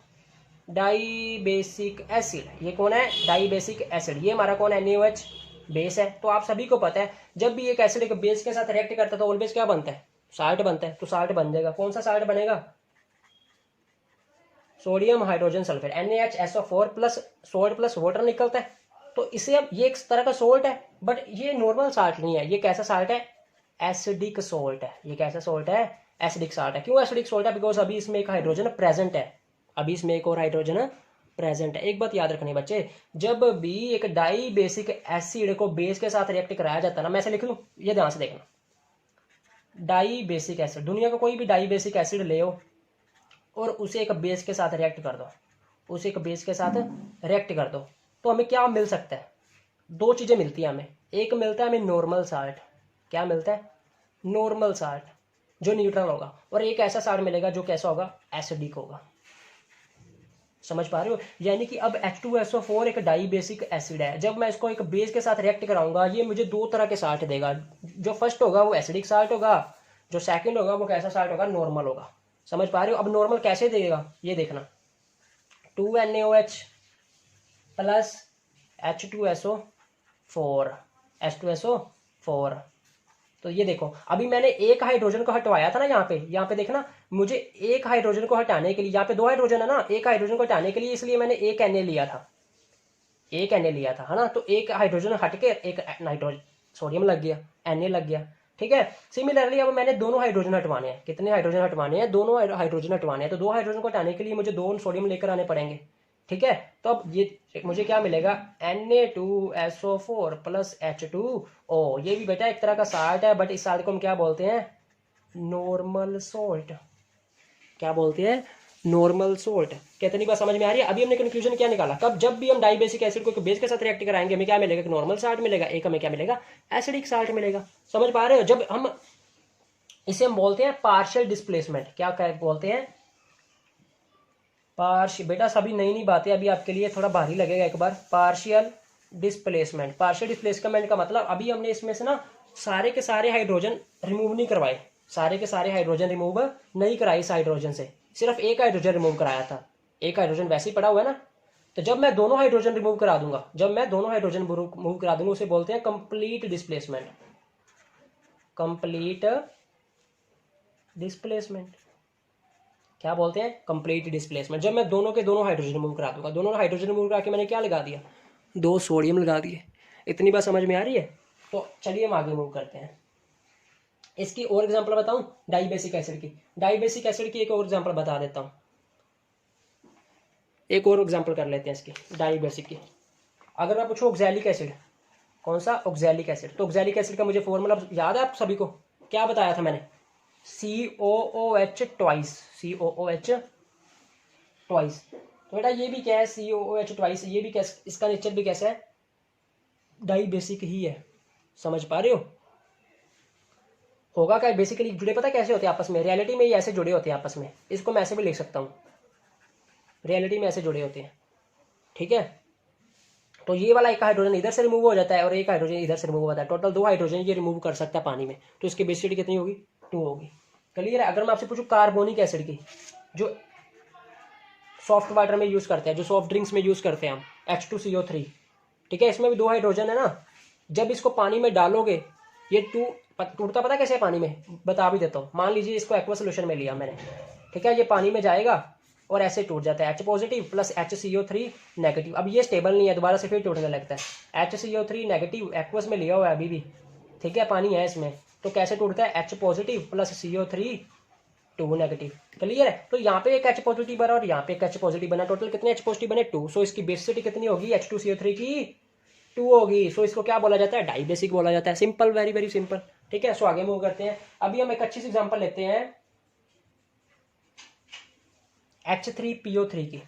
डाई बेसिक एसिड। ये कौन है, डाई बेसिक एसिड। ये हमारा कौन है, NaOH बेस है। तो आप सभी को पता है जब भी एक एसिड एक बेस के साथ रिएक्ट करता है तो ऑलवेज क्या बनता है, साल्ट बनता है। तो साल्ट बन जाएगा, कौन सा साल्ट बनेगा, sodium hydrogen sulphate, NaHSO4 plus salt plus water निकलता है। तो इसे अब ये एक तरह का सोल्ट है, बट ये नॉर्मल साल्ट नहीं है, ये कैसा साल्ट है, एसिडिक सोल्ट है। ये कैसा सोल्ट है, एसिडिक साल्ट है। क्यों एसिडिक सोल्ट है, बिकॉज अभी इसमें एक हाइड्रोजन प्रेजेंट है, अभी इसमें एक और हाइड्रोजन प्रेजेंट है। एक बात याद रखनी बच्चे, जब भी एक डाई बेसिक एसिड को बेस के साथ रिएक्ट कराया जाता है ना, मैं ऐसे लिख लूं, ये ध्यान से देखना, डाई बेसिक एसिड, दुनिया का कोई भी डाई बेसिक एसिड ले और उसे एक बेस के साथ रिएक्ट कर दो, उसे एक बेस के साथ रिएक्ट कर दो, तो हमें क्या मिल सकता है, 2 चीजें मिलती है हमें। एक मिलता है हमें नॉर्मल साल्ट, क्या मिलता है, नॉर्मल साल्ट, जो न्यूट्रल होगा, और एक ऐसा साल्ट मिलेगा जो कैसा होगा, एसिडिक होगा। समझ पा रहे हो? यानी कि अब H2SO4 एक डाई बेसिक एसिड है। जब मैं इसको एक बेस के साथ रिएक्ट कराऊंगा, ये मुझे दो तरह के साल्ट देगा। जो फर्स्ट होगा वो एसिडिक साल्ट होगा, जो सेकंड होगा वो कैसा साल्ट होगा, नॉर्मल होगा। समझ पा रहे हो? अब नॉर्मल कैसे देगा ये देखना, 2NaOH प्लस H2SO4, H2SO4। तो ये देखो, अभी मैंने एक हाइड्रोजन को हटवाया था ना, यहाँ पे देखना, मुझे एक हाइड्रोजन को हटाने के लिए, यहाँ पे दो हाइड्रोजन है ना, एक हाइड्रोजन को हटाने के लिए इसलिए मैंने एक Na लिया था, एक Na लिया था, है ना। तो एक हाइड्रोजन हट के एक नाइट्रोजन सोडियम लग गया, Na लग गया। ठीक है। सिमिलरली अब मैंने दोनों हाइड्रोजन हटवाने हैं। कितने हाइड्रोजन हटवाने हैं? दोनों हाइड्रोजन हटवाने हैं। तो दो हाइड्रोजन को हटाने के लिए मुझे दो सोडियम लेकर आने पड़ेंगे। ठीक है। तो अब ये मुझे क्या मिलेगा, Na2SO4 प्लस H2O। ये भी बेटा एक तरह का साल्ट है, बट इस साल्ट को हम क्या बोलते हैं, नॉर्मल सोल्ट। क्या बोलते हैं, नॉर्मल सोल्ट। कितनी बात समझ में आ रही है? अभी हमने कंक्लूजन क्या निकाला, कब, जब भी हम डाई बेसिक एसिड को बेस के साथ रिएक्ट कराएंगे, हमें क्या मिलेगा, नॉर्मल साल्ट मिलेगा, एक हमें क्या मिलेगा, एसिडिक साल्ट मिलेगा। समझ पा रहे हो? जब हम इसे हम बोलते हैं पार्शियल डिस्प्लेसमेंट। क्या बोलते हैं, बेटा सभी नई नई बातें अभी आपके लिए थोड़ा भारी लगेगा एक बार। पार्शियल डिस्प्लेसमेंट, पार्शियल डिस्प्लेसमेंट का मतलब, अभी हमने इसमें से ना सारे के सारे हाइड्रोजन रिमूव नहीं करवाए, सारे के सारे हाइड्रोजन रिमूव नहीं कराए इस हाइड्रोजन से, सिर्फ एक हाइड्रोजन रिमूव कराया था। एक हाइड्रोजन वैसे ही पड़ा हुआ है ना। तो जब मैं दोनों हाइड्रोजन रिमूव करा दूंगा, जब मैं दोनों हाइड्रोजन रिमूव करा दूंगा, उसे बोलते हैं कंप्लीट डिस्प्लेसमेंट। कंप्लीट डिस्प्लेसमेंट क्या बोलते हैं, कंप्लीट डिस्प्लेसमेंट। जब मैं दोनों के दोनों हाइड्रोजन रिमूव करा दूंगा, दोनों हाइड्रोजन रिमूव करा के मैंने क्या लगा दिया, दो सोडियम लगा दिए। इतनी बात समझ में आ रही है? तो चलिए हम आगे मूव करते हैं। इसकी और एग्जांपल बताऊं, डाई बेसिक एसिड की। डाई बेसिक एसिड की एक और एग्जांपल बता देता हूं, एक और एग्जांपल कर लेते हैं इसकी, डाई बेसिक की। अगर मैं पूछूं ऑक्सैलिक एसिड, कौन सा, ऑक्सैलिक एसिड। तो ऑक्सैलिक एसिड का मुझे फॉर्मूला याद है आप सभी को, क्या बताया था मैंने, COOH ट्वाइस, COOH ट्वाइस। तो बेटा ये भी क्या है, COOH ट्वाइस, ये भी कैसे, इसका नेचर भी कैसा है, डाई बेसिक ही है। समझ पा रहे हो? होगा क्या, बेसिकली जुड़े पता कैसे होते हैं आपस में, रियलिटी में ये ऐसे जुड़े होते हैं आपस में। इसको मैं ऐसे भी लिख सकता हूँ, रियलिटी में ऐसे जुड़े होते हैं। ठीक है। तो ये वाला एक हाइड्रोजन इधर से रिमूव हो जाता है और एक हाइड्रोजन इधर से रिमूव होता है, टोटल दो हाइड्रोजन ये रिमूव कर सकता है पानी में। तो इसकी बेसिसिटी कितनी होगी, 2 होगी। क्लियर है? अगर मैं आपसे पूछूं कार्बोनिक एसिड की, जो सॉफ्ट वाटर में यूज करते हैं, जो सॉफ्ट ड्रिंक्स में यूज करते हैं हम, H2CO3। ठीक है। इसमें भी 2 हाइड्रोजन है ना। जब इसको पानी में डालोगे, ये टूटता पता कैसे है पानी में, बता भी देता हूँ। मान लीजिए इसको एक्वा सोल्यूशन में लिया मैंने, ठीक है, ये पानी में जाएगा और ऐसे टूट जाता है, H positive plus HCO3 negative. अब ये स्टेबल नहीं है, दोबारा से फिर टूटने लगता है। HCO3 नेगेटिव एक्वस में लिया हुआ है अभी भी, ठीक है, पानी है इसमें, तो कैसे टूटता है, H positive plus CO3 2 negative. Clear है? तो यहाँ पे एक H पॉजिटिव बना और यहाँ पे एक H पॉजिटिव बना, टोटल कितने H पॉजिटिव बने, 2। सो इसकी बेसिसिटी कितनी होगी, H2CO3 की 2 होगी। सो इसको क्या बोला जाता है, डाई बेसिक बोला जाता है। Simple, very very simple. ठीक है। सो आगे मूव करते हैं। अभी हम एक अच्छी सी एग्जांपल लेते हैं H3PO3 की।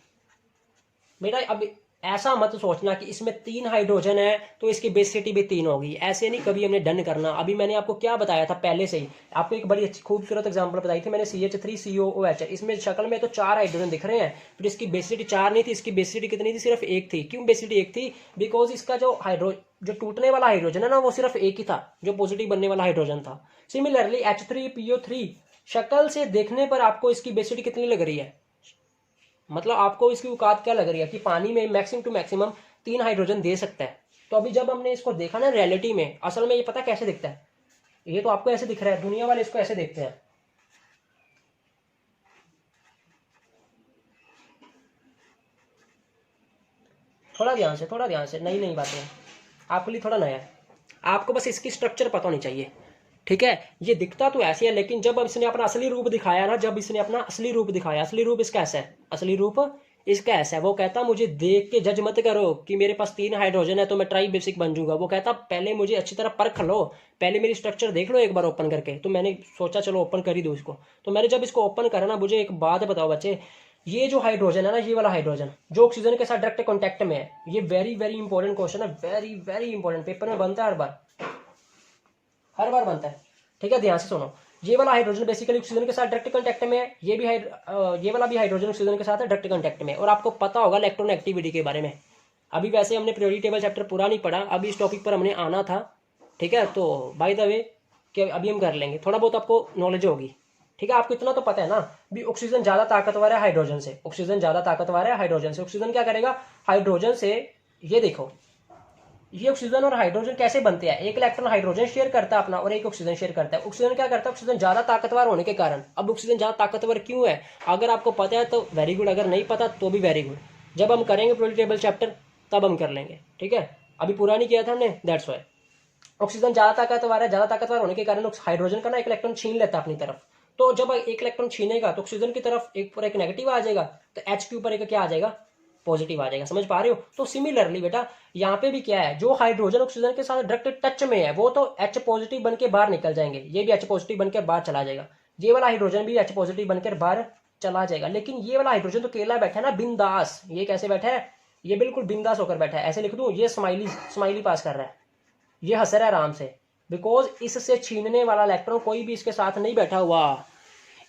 बेटा अब ऐसा मत सोचना कि इसमें 3 हाइड्रोजन है तो इसकी बेसिसिटी भी 3 होगी, ऐसे नहीं कभी हमने डन करना। अभी मैंने आपको क्या बताया था पहले से ही, आपको एक बड़ी अच्छी खूबसूरत एग्जांपल बताई थी मैंने, CH3COOH। इसमें शक्ल में तो 4 हाइड्रोजन दिख रहे हैं, फिर इसकी बेसिसिटी 4 नहीं थी, इसकी बेसिसिटी कितनी थी, सिर्फ 1 थी। क्यों बेसिसिटी 1 थी, बिकॉज इसका जो टूटने वाला हाइड्रोजन है ना, वो सिर्फ 1 ही था, जो पॉजिटिव बनने वाला हाइड्रोजन था। सिमिलरली H3PO3 शक्ल से देखने पर आपको इसकी बेसिसिटी कितनी लग रही है, मतलब आपको इसकी औकात क्या लग रही है कि पानी में मैक्सिमम टू मैक्सिमम 3 हाइड्रोजन दे सकता है। तो अभी जब हमने इसको देखा ना रियलिटी में, असल में ये पता कैसे दिखता है, ये तो आपको ऐसे दिख रहा है, दुनिया वाले इसको ऐसे देखते हैं। थोड़ा ध्यान से, नई नई बातें आपके लिए थोड़ा नया है, आपको बस इसकी स्ट्रक्चर पता होनी चाहिए। ठीक है। ये दिखता तो ऐसे है, लेकिन जब इसने अपना असली रूप दिखाया ना, जब इसने अपना असली रूप दिखाया, असली रूप इसका ऐसा है, असली रूप इसका ऐसा है। वो कहता मुझे देख के जज मत करो कि मेरे पास 3 हाइड्रोजन है तो मैं ट्राई बेसिक बन जाऊंगा। वो कहता पहले मुझे अच्छी तरह परख लो, पहले मेरी स्ट्रक्चर देख लो एक बार ओपन करके। तो मैंने सोचा चलो ओपन कर ही दो इसको। तो मैंने जब इसको ओपन करा ना, मुझे एक बात बताओ बच्चे, ये जो हाइड्रोजन है ना, ये वाला हाइड्रोजन जो ऑक्सीजन के साथ डायरेक्ट कॉन्टेक्ट में है, ये वेरी वेरी इंपॉर्टेंट क्वेश्चन है, वेरी वेरी इंपॉर्टेंट, पेपर में बनता है हर बार बनता है। ठीक है, ध्यान से सुनो। ये वाला हाइड्रोजन बेसिकली ऑक्सीजन के साथ डायरेक्ट कांटेक्ट में है, ये वाला भी हाइड्रोजन ऑक्सीजन के साथ डायरेक्ट कांटेक्ट में है। और आपको पता होगा इलेक्ट्रॉन एक्टिविटी के बारे में। अभी वैसे हमने पीरियोडिक टेबल चैप्टर पूरा नहीं पढ़ा, अभी इस टॉपिक पर हमने आना था, ठीक है। तो बाय द वे कि अभी हम कर लेंगे, थोड़ा बहुत आपको नॉलेज होगी, ठीक है। आपको इतना तो पता है ना भी ऑक्सीजन ज्यादा ताकतवर है हाइड्रोजन से, ऑक्सीजन ज्यादा ताकतवर है हाइड्रोजन से। ऑक्सीजन क्या करेगा हाइड्रोजन से, ये देखो ये ऑक्सीजन और हाइड्रोजन कैसे बनते हैं, एक इलेक्ट्रॉन हाइड्रोजन शेयर करता है अपना और एक ऑक्सीजन शेयर करता है। ऑक्सीजन क्या करता है, ऑक्सीजन ज्यादा ताकतवर होने के कारण। अब ऑक्सीजन ज्यादा ताकतवर क्यों है, अगर आपको पता है तो वेरी गुड, अगर नहीं पता तो भी वेरी गुड। जब हम करेंगे पीरियोडिक टेबल चैप्टर तब हम कर लेंगे, ठीक है। अभी पूरा नहीं किया था हमने, दैट्स व्हाई। ऑक्सीजन ज्यादा ताकतवर है, ज्यादा ताकतवर होने के कारण हाइड्रोजन का ना एक इलेक्ट्रॉन छीन लेता है अपनी तरफ। तो जब एक इलेक्ट्रॉन छीनेगा तो ऑक्सीजन की तरफ एक पर एक नेगेटिव आ जाएगा, तो एच के ऊपर एक क्या आ जाएगा, पॉजिटिव आ जाएगा। समझ पा रहे हो। तो सिमिलरली बेटा यहाँ पे भी क्या है, जो हाइड्रोजन ऑक्सीजन के साथ डायरेक्ट टच में है वो तो एच पॉजिटिव बनकर बाहर निकल जाएंगे, ये भी एच पॉजिटिव बनकर बाहर चला जाएगा, ये वाला हाइड्रोजन भी एच पॉजिटिव बनकर बाहर चला जाएगा। लेकिन ये वाला हाइड्रोजन तो अकेला बैठा है ना, बिंदास। ये कैसे बैठा है, ये बिल्कुल बिंदास होकर बैठा है। ऐसे लिख दूं, ये स्माइली स्माइली पास कर रहा है, ये हंस रहा है आराम से, बिकॉज इससे छीनने वाला इलेक्ट्रॉन कोई भी इसके साथ नहीं बैठा हुआ,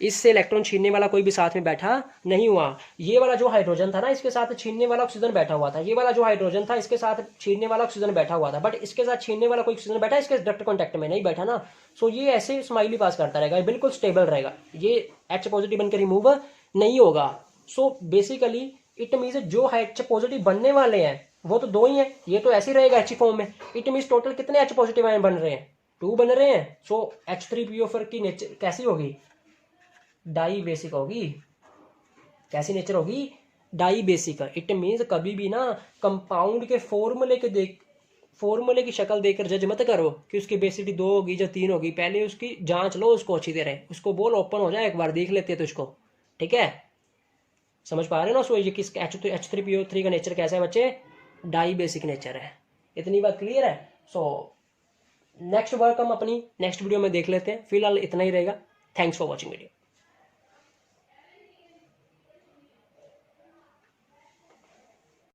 इससे इलेक्ट्रॉन छीनने वाला कोई भी साथ में बैठा नहीं हुआ। ये वाला जो हाइड्रोजन था ना, इसके साथ छीनने वाला ऑक्सीजन बैठा हुआ था, ये वाला जो हाइड्रोजन था इसके साथ छीनने वाला ऑक्सीजन बैठा हुआ था, बट इसके साथ छीनने वाला कोई ऑक्सीजन बैठा, इसके डायरेक्ट कॉन्टैक्ट में नहीं बैठा ना। सो ये ऐसे स्माइली पास करता रहेगा, बिल्कुल स्टेबल रहेगा, ये एच पॉजिटिव बनकर रिमूव नहीं होगा। सो बेसिकली इट मीन्स जो एच पॉजिटिव बनने वाले हैं वो तो दो ही हैं, ये तो ऐसे ही रहेगा एच फॉर्म में। इट मीन्स टोटल कितने एच पॉजिटिव आयन बन रहे हैं, 2 बन रहे हैं। सो H3PO4 की नेचर कैसी होगी, डाई बेसिक होगी। कैसी नेचर होगी, डाई बेसिक। इट मीन्स कभी भी ना कंपाउंड के फॉर्मूले की शक्ल देखकर जज मत करो कि उसकी बेसिटी 2 होगी या 3 होगी, पहले उसकी जांच लो उसको अच्छी तरह, उसको बोल ओपन हो जाए एक बार देख लेते तो इसको, ठीक है। समझ पा रहे हो ना। सो ये किस H3PO3 का नेचर कैसा है बच्चे, डाई बेसिक नेचर है। इतनी बात क्लियर है। सो नेक्स्ट वर्क हम अपनी नेक्स्ट वीडियो में देख लेते हैं, फिलहाल इतना ही रहेगा। Thanks for watching video.